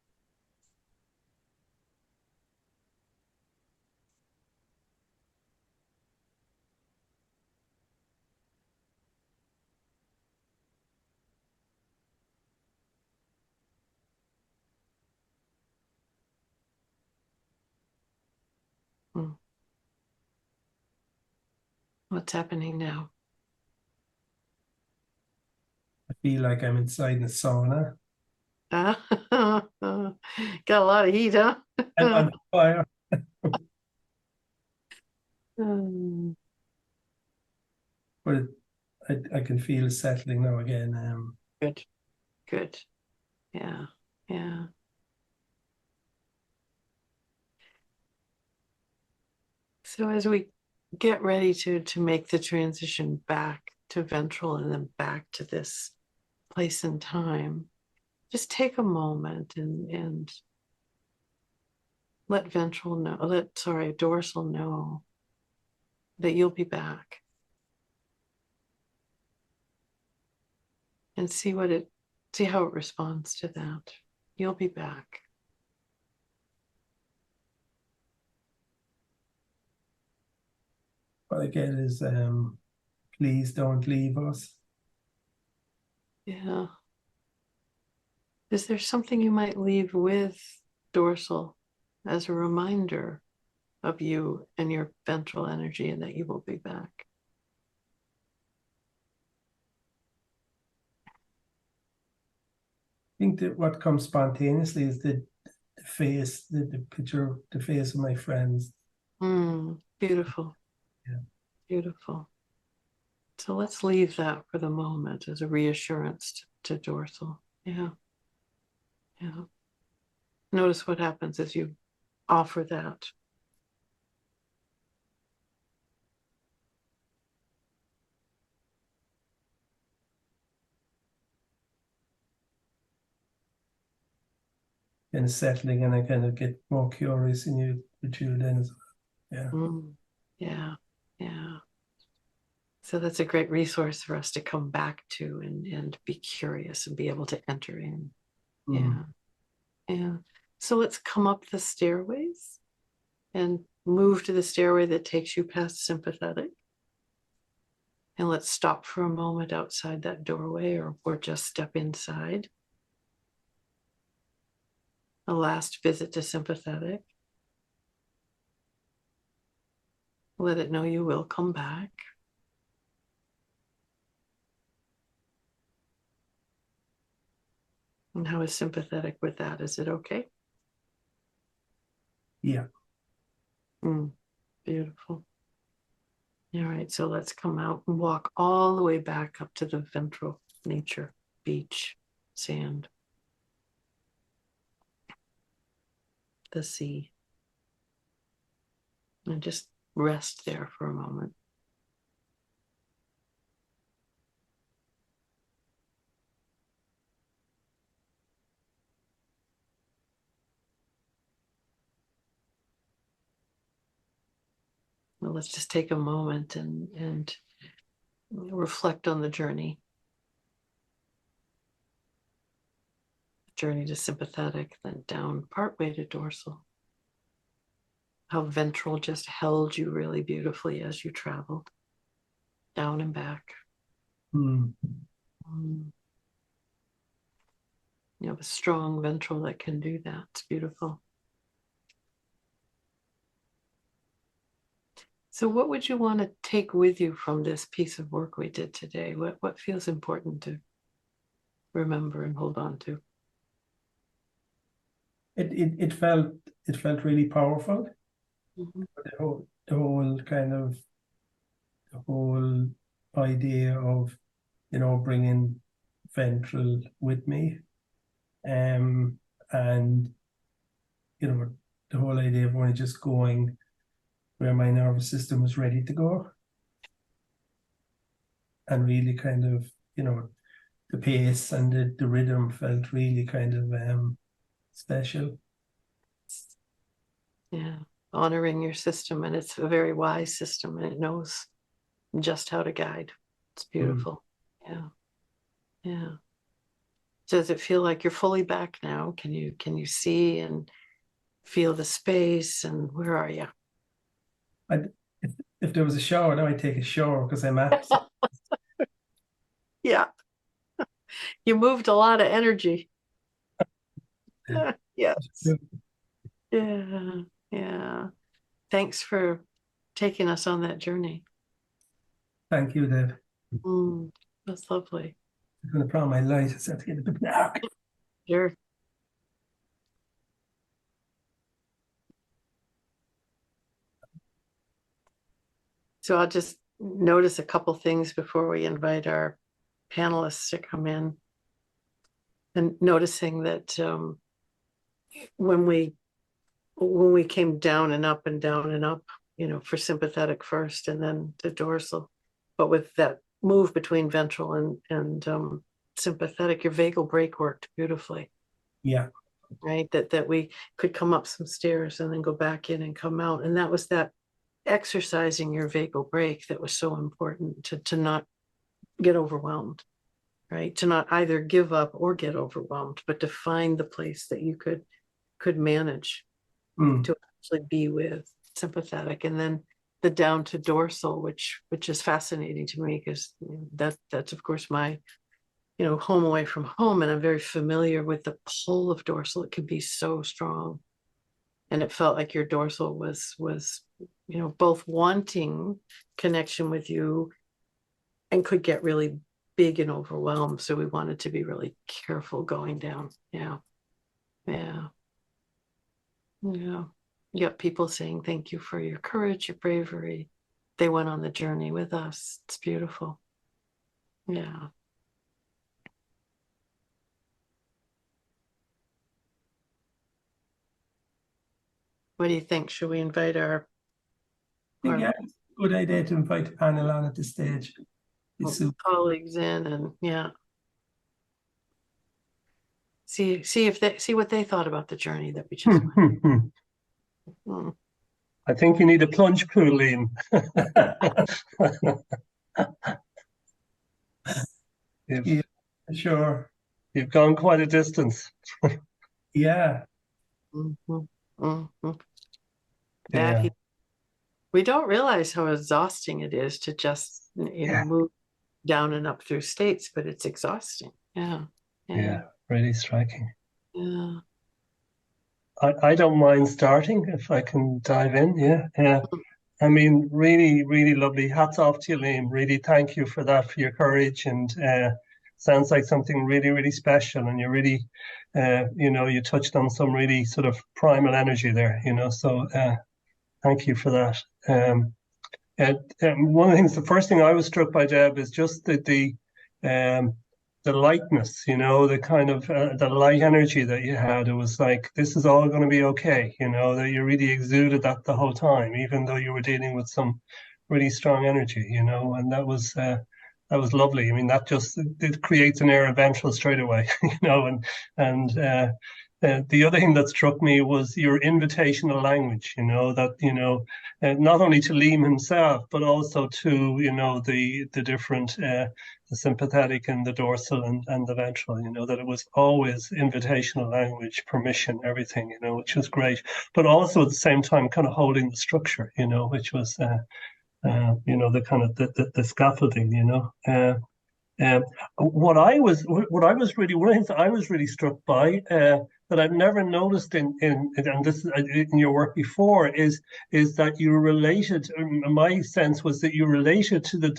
What's happening now? I feel like I'm inside the sauna Got a lot of heat, huh? and on fire. Hmm. But I can feel it settling now again. Good, good. Yeah, yeah. So as we get ready to make the transition back to ventral and then back to this place and time, just take a moment and let dorsal know that you'll be back, and see how it responds to that. You'll be back. What I get is, please don't leave us. Yeah. Is there something you might leave with dorsal as a reminder of you and your ventral energy and that you will be back? I think that what comes spontaneously is the face, the picture, the face of my friends. Beautiful. Yeah. Beautiful. So let's leave that for the moment as a reassurance to dorsal. Yeah. Yeah. Notice what happens as you offer that. Kind of settling, and I kind of get more curious in you then as well. Yeah. Yeah. Yeah. So that's a great resource for us to come back to and be curious and be able to enter in. Yeah. Yeah. So let's come up the stairways and move to the stairway that takes you past sympathetic. And let's stop for a moment outside that doorway or just step inside. A last visit to sympathetic. Let it know you will come back. And how is sympathetic with that? Is it okay? Yeah. Beautiful. All right, so let's come out and walk all the way back up to the ventral nature, beach, sand, the sea. And just rest there for a moment. Well, let's just take a moment and reflect on the journey. Journey to sympathetic, then down partway to dorsal. How ventral just held you really beautifully as you traveled down and back. You have a strong ventral that can do that. It's beautiful. So what would you want to take with you from this piece of work we did today? What feels important to remember and hold on to? It felt really powerful. The whole idea of, bringing ventral with me, and the whole idea of only just going where my nervous system was ready to go, and really kind of, the pace and the rhythm felt really kind of special. Yeah, honoring your system, and it's a very wise system, and it knows just how to guide. It's beautiful. Yeah. Does it feel like you're fully back now? Can you see and feel the space, and where are you? If there was a shower now, I'd take a shower because I'm at. Yeah. You moved a lot of energy. Yes. Yeah. Thanks for taking us on that journey. Thank you, Deb. That's lovely. I'm going to put on my light. It's to get a bit dark. Sure. So I'll just notice a couple things before we invite our panelists to come in. And noticing that when we came down and up and down and up, for sympathetic first and then the dorsal, but with that move between ventral and sympathetic, your vagal brake worked beautifully. Yeah. Right, that we could come up some stairs and then go back in and come out, and that was that exercising your vagal brake that was so important to not get overwhelmed. right? To not either give up or get overwhelmed, but to find the place that you could manage Mm. to actually be with sympathetic, and then the down to dorsal, which is fascinating to me, because that's of course my home away from home, and I'm very familiar with the pull of dorsal. It can be so strong, and it felt like your dorsal was both wanting connection with you and could get really big and overwhelmed. So we wanted to be really careful going down. Yeah. You got people saying thank you for your courage, your bravery. They went on the journey with us. It's beautiful. Yeah. What do you think? Should we invite our Yeah, it's a good idea to invite the panel on at this stage. colleagues in, and see what they thought about the journey that we just went. I think you need a plunge pool, Liam. Yeah, sure. You've gone quite a distance. Yeah. Yeah. We don't realize how exhausting it is to just move down and up through states, but it's exhausting. Yeah, really striking. Yeah. I don't mind starting if I can dive in. Yeah. I mean, really, really lovely. Hats off to you, Liam. Really, thank you for that, for your courage, and sounds like something really, really special. And you really, you touched on some really sort of primal energy there. So thank you for that. One of the things, the first thing I was struck by, Deb, is just the lightness, the kind of the light energy that you had. It was like, this is all going to be okay, that you really exuded that the whole time, even though you were dealing with some really strong energy, and that was lovely. I mean, that just, it creates an air of ventral straight away, and the other thing that struck me was your invitational language, not only to Liam himself, but also to, the different, the sympathetic and the dorsal and the ventral, that it was always invitational language, permission, everything, which was great. But also at the same time, kind of holding the structure, which was, the kind of the scaffolding, one of the things I was really struck by, that I've never noticed in your work before, is that you related. My sense was that you related to the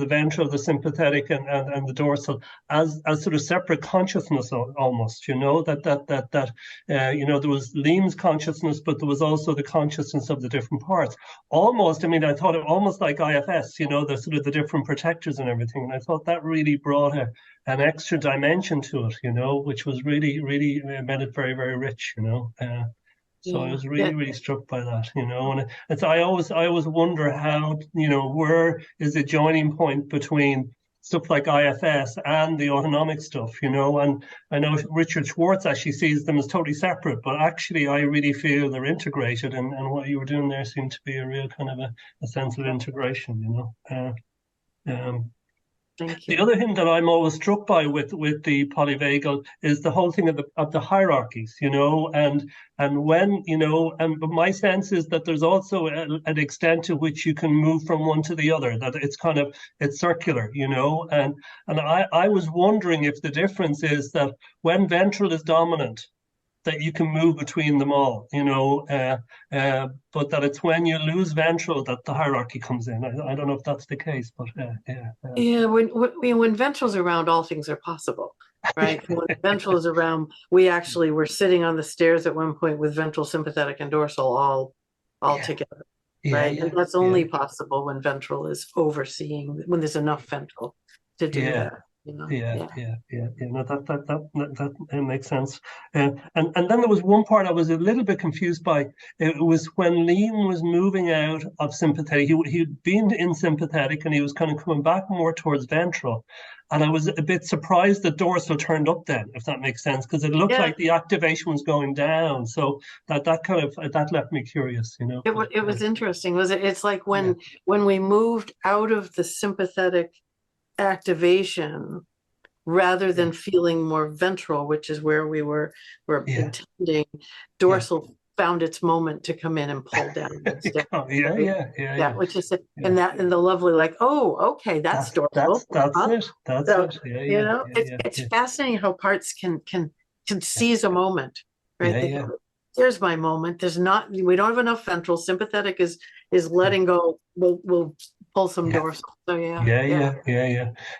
ventral, the sympathetic, and the dorsal as sort of separate consciousness almost. That there was Liam's consciousness, but there was also the consciousness of the different parts. Almost, I mean, I thought it almost like IFS. The sort of the different protectors and everything. And I thought that really brought an extra dimension to it, which was really, really made it very, very rich, So I was really, really struck by that, and it's I always wonder how, where is the joining point between stuff like IFS and the autonomic stuff, and I know Richard Schwartz actually sees them as totally separate, but actually I really feel they're integrated, and what you were doing there seemed to be a real kind of a sense of integration, Thank you. The other thing that I'm always struck by with the polyvagal is the whole thing of the hierarchies, and when, but my sense is that there's also an extent to which you can move from one to the other, that it's circular, and I was wondering if the difference is that when ventral is dominant, that you can move between them all, but that it's when you lose ventral that the hierarchy comes in. I don't know if that's the case, but when ventral's around, all things are possible, right? When ventral is around, we actually were sitting on the stairs at one point with ventral, sympathetic, and dorsal all together, right? And that's only possible when ventral is overseeing, when there's enough ventral to do that. No, that makes sense. And then there was one part I was a little bit confused by. It was when Liam was moving out of sympathetic. He'd been in sympathetic and he was kind of coming back more towards ventral. And I was a bit surprised that dorsal turned up then, if that makes sense, because it looked like the activation was going down. So that left me curious, It was interesting. It's like when we moved out of the sympathetic activation, rather than feeling more ventral, which is where we were intending. Dorsal found its moment to come in and pull down. Which is and the lovely, like, oh, okay, that's dorsal. That's it. It's fascinating how parts can seize a moment, right? There's my moment. We don't have enough ventral. Sympathetic is letting go. We'll pull some dorsal. So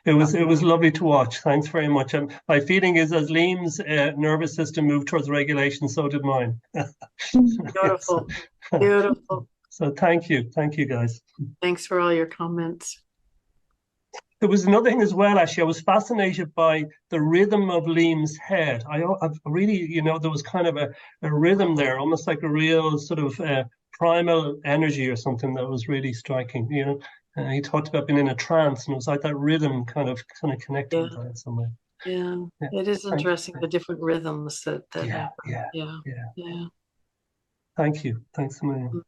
It was lovely to watch. Thanks very much. And my feeling is, as Liam's nervous system moved towards regulation, so did mine. Beautiful. So thank you guys. Thanks for all your comments. There was another thing as well, actually. I was fascinated by the rhythm of Liam's head. I've really, there was kind of a rhythm there, almost like a real sort of primal energy or something that was really striking. He talked about being in a trance, and it was like that rhythm kind of connected with that somewhere. Yeah, it is interesting, the different rhythms that Thank you. Thanks a million.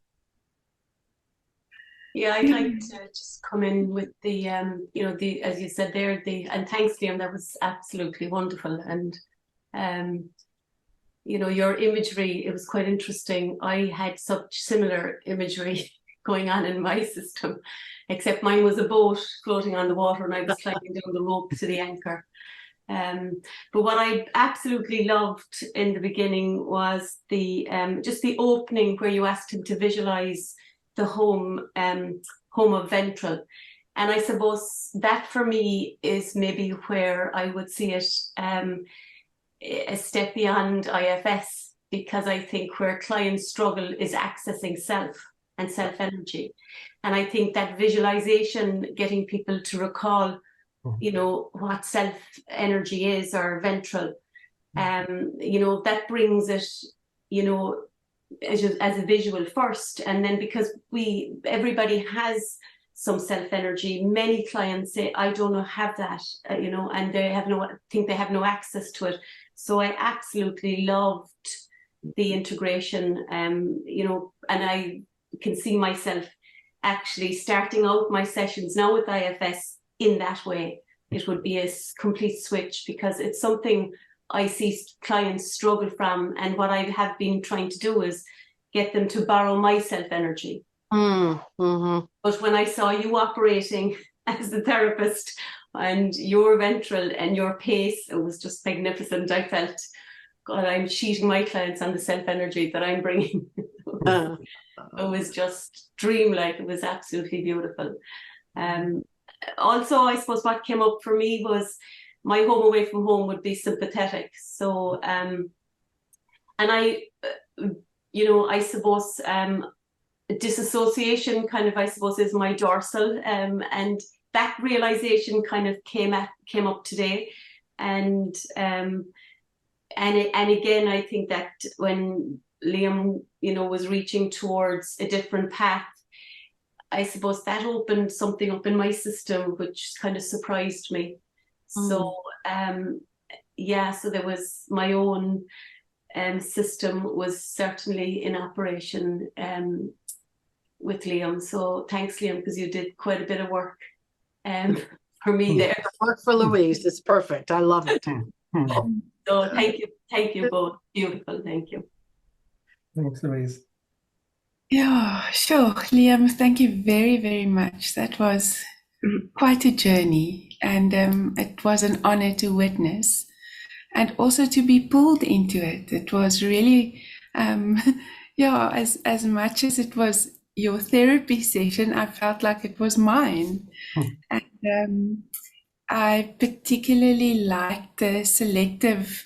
Yeah, I'd like to just come in with the, as you said there, and thanks, Liam, that was absolutely wonderful. And, your imagery, it was quite interesting. I had such similar imagery going on in my system, except mine was a boat floating on the water and I was climbing down the rope to the anchor. But what I absolutely loved in the beginning was just the opening where you asked him to visualize the home of ventral. And I suppose that for me is maybe where I would see it a step beyond IFS, because I think where clients struggle is accessing self and self-energy. And I think that visualization, getting people to recall, what self-energy is, or ventral, that brings it, as a visual first. And then because everybody has some self-energy, many clients say, I don't have that, and they have no access to it. So I absolutely loved the integration, and I can see myself actually starting out my sessions now with IFS in that way. It would be a complete switch, because it's something I see clients struggle from, and what I have been trying to do is get them to borrow my self-energy. Mm-hmm. But when I saw you operating as the therapist and your ventral and your pace, it was just magnificent. I felt, God, I'm cheating my clients on the self-energy that I'm bringing. It was just dreamlike. It was absolutely beautiful. Also, I suppose what came up for me was my home away from home would be sympathetic. So, and I suppose disassociation kind of, I suppose, is my dorsal, and that realization kind of came up today, and again, I think that when Liam, was reaching towards a different path, I suppose that opened something up in my system, which kind of surprised me. So, so there was my own system was certainly in operation with Liam. So thanks, Liam, because you did quite a bit of work for me there. Work for Louise. It's perfect. I love it. So thank you both. Beautiful. Thank you. Thanks, Louise. Yeah, sure. Liam, thank you very, very much. That was quite a journey, and it was an honor to witness and also to be pulled into it. It was really, as much as it was your therapy session, I felt like it was mine. And I particularly liked the selective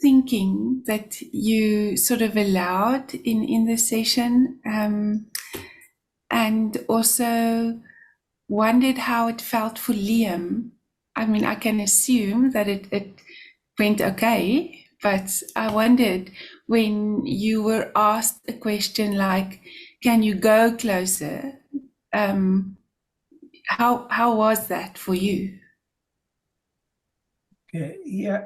thinking that you sort of allowed in the session, and also wondered how it felt for Liam. I mean, I can assume that it went okay, but I wondered when you were asked a question like, can you go closer? How was that for you? Okay, yeah,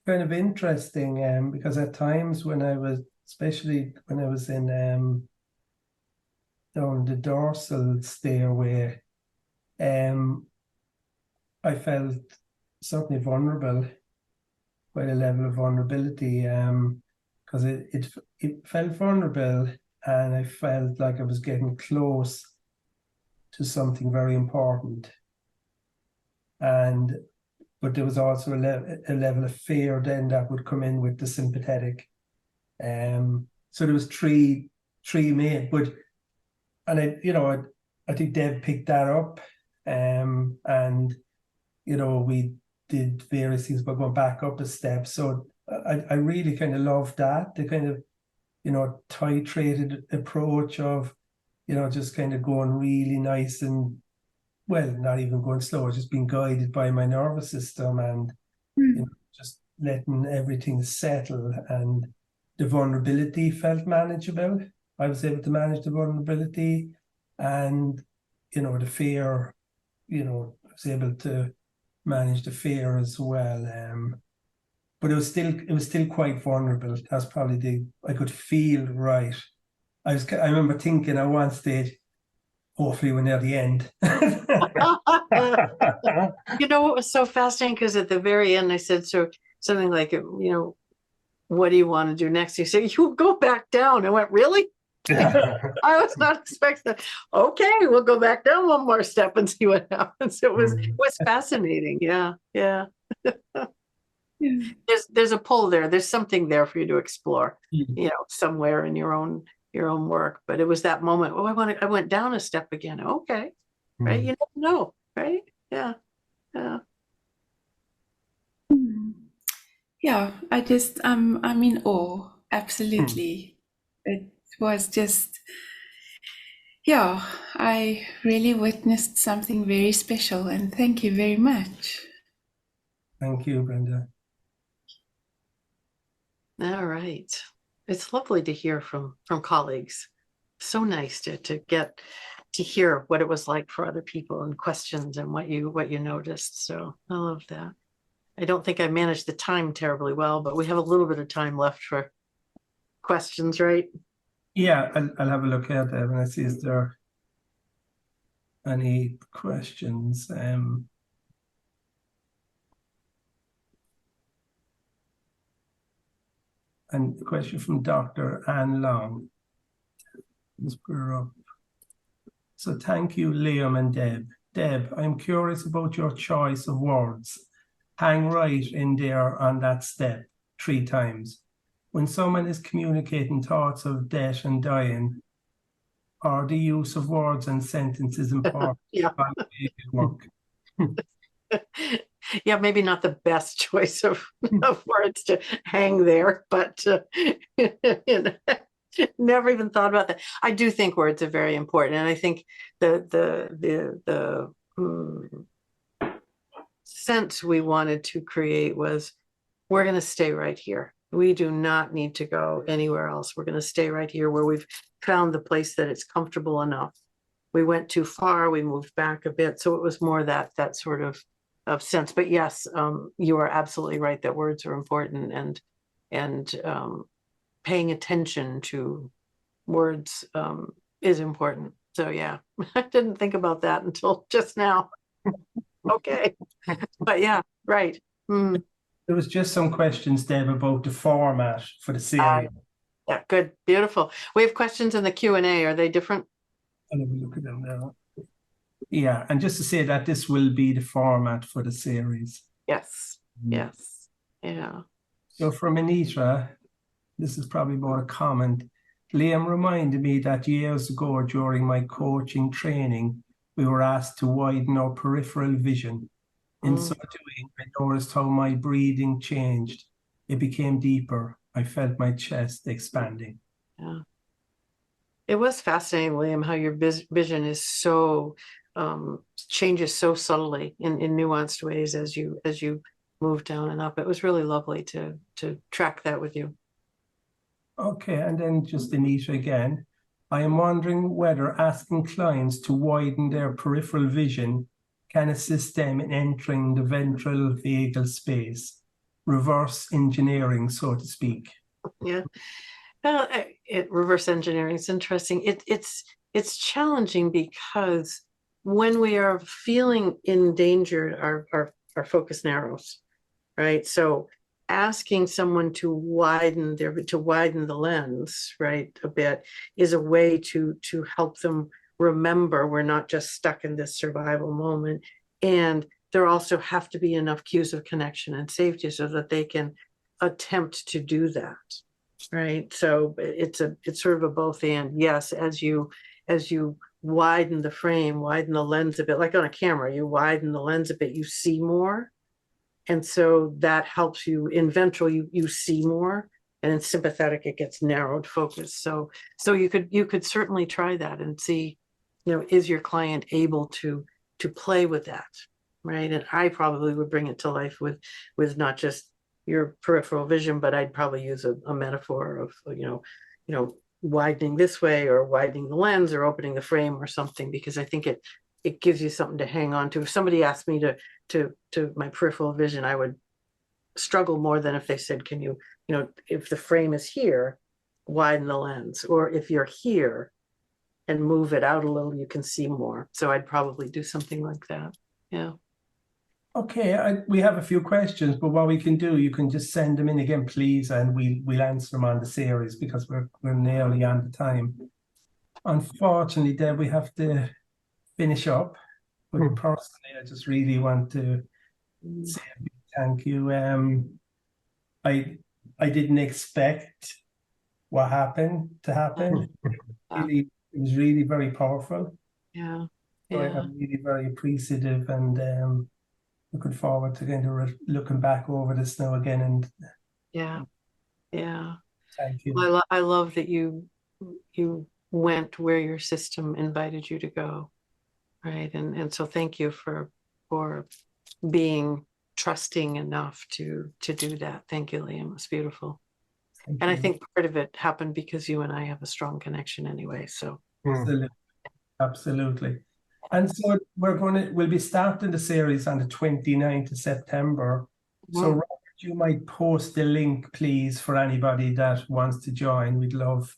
kind of interesting, because at times especially when I was in down the dorsal stairway, I felt certainly vulnerable, quite a level of vulnerability, because it felt vulnerable, and I felt like I was getting close to something very important. But there was also a level of fear then that would come in with the sympathetic. So there was three main, I think Deb picked that up, and we did various things, but going back up a step. So I really kind of loved that, the kind of titrated approach of just kind of going really nice and, well, not even going slow, just being guided by my nervous system and just letting everything settle, and the vulnerability felt manageable. I was able to manage the vulnerability, and the fear, I was able to manage the fear as well. But it was still quite vulnerable. That's probably I could feel right. I remember thinking at one stage, hopefully we're near the end. What was so fascinating, because at the very end I said something like, what do you want to do next? You said, you go back down. I went, really? I was not expecting that. Okay, we'll go back down one more step and see what happens. It was fascinating. Yeah. There's a pull there. There's something there for you to explore, somewhere in your own work. But it was that moment. Oh, I went down a step again. Okay, right? You never know, right? Yeah. Yeah, I'm in awe. Absolutely. It was just, I really witnessed something very special, and thank you very much. Thank you, Brenda. All right. It's lovely to hear from colleagues. So nice to get to hear what it was like for other people, and questions, and what you noticed. So I love that. I don't think I managed the time terribly well, but we have a little bit of time left for questions, right? Yeah, I'll have a look at that and I see, is there any questions? And a question from Dr. Anne Long. Let's put her up. So thank you, Liam and Deb. Deb, I'm curious about your choice of words. Hang right in there on that step 3 times. When someone is communicating thoughts of death and dying, are the use of words and sentences important? Yeah. Work? Yeah, maybe not the best choice of words to hang there, but never even thought about that. I do think words are very important, and I think the sense we wanted to create was, we're going to stay right here. We do not need to go anywhere else. We're going to stay right here where we've found the place that it's comfortable enough. We went too far, we moved back a bit. So it was more that sort of sense. But yes, you are absolutely right that words are important, and paying attention to words is important. So yeah, I didn't think about that until just now. Okay, but yeah, right. There was just some questions, Deb, about the format for the series. Yeah, good, beautiful. We have questions in the Q&A. Are they different? I'll have a look at them now. Yeah, and just to say that this will be the format for the series. Yes, yes, yeah. So from Anita, this is probably more a comment. Liam reminded me that years ago during my coaching training, we were asked to widen our peripheral vision. In so doing, I noticed how my breathing changed. It became deeper. I felt my chest expanding. Yeah. It was fascinating, Liam, how your vision is so changes so subtly in nuanced ways as you move down and up. It was really lovely to track that with you. Okay, and then just Anita again. I am wondering whether asking clients to widen their peripheral vision can assist them in entering the ventral vagal space, reverse engineering, so to speak. Yeah, well, reverse engineering is interesting. It's challenging because when we are feeling endangered, our focus narrows, right? So asking someone to widen the lens, right, a bit is a way to help them remember we're not just stuck in this survival moment. And there also have to be enough cues of connection and safety so that they can attempt to do that, right? So it's sort of a both and. Yes, as you widen the frame, widen the lens a bit, like on a camera, you widen the lens a bit, you see more. And so that helps you. In ventral, you see more, and in sympathetic, it gets narrowed focus. So you could certainly try that and see, is your client able to play with that, right? And I probably would bring it to life with not just your peripheral vision, but I'd probably use a metaphor of widening this way, or widening the lens, or opening the frame, or something, because I think it gives you something to hang on to. If somebody asked me to my peripheral vision, I would struggle more than if they said, can you, if the frame is here, widen the lens, or if you're here and move it out a little, you can see more. So I'd probably do something like that. Yeah. Okay, we have a few questions, but what we can do, you can just send them in again, please, and we'll answer them on the series, because we're nearly on the time. Unfortunately, Deb, we have to finish up. But personally, I just really want to say a big thank you. I didn't expect what happened to happen. Really, it was really very powerful. Yeah. So I'm really very appreciative, and looking forward to kind of looking back over this now again. And yeah. Thank you. Well, I love that you went where your system invited you to go, right? And so thank you for being trusting enough to do that. Thank you, Liam. It was beautiful. Thank and you. I think part of it happened because you and I have a strong connection anyway. So Absolutely. And so we'll be starting the series on the 29th of September. So Robert, you might post the link, please, for anybody that wants to join. We'd love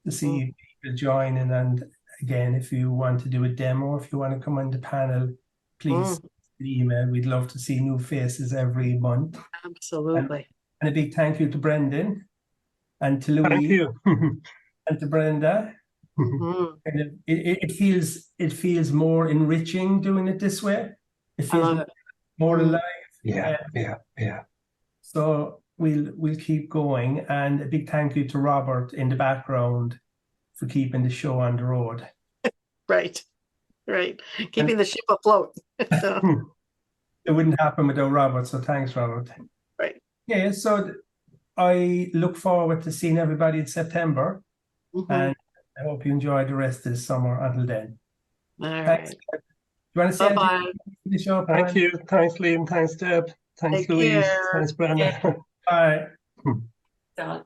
to see people joining. And again, if you want to do a demo, if you want to come on the panel, please email. We'd love to see new faces every month. Absolutely. And a big thank you to Brendan and to Louise. Thank you. And to Brenda. And it feels more enriching doing it this way. It feels more alive. Yeah. So we'll keep going, and a big thank you to Robert in the background for keeping the show on the road. Right. Keeping the ship afloat. It wouldn't happen without Robert, so thanks, Robert. Right. Yeah, so I look forward to seeing everybody in September, and I hope you enjoy the rest of the summer until then. All Thanks. right. Do you want to say Bye-bye. anything to the show? Thank you. Thanks, Liam. Thanks, Deb. Thanks, Take Louise. care. Thanks, Brenda. Bye. So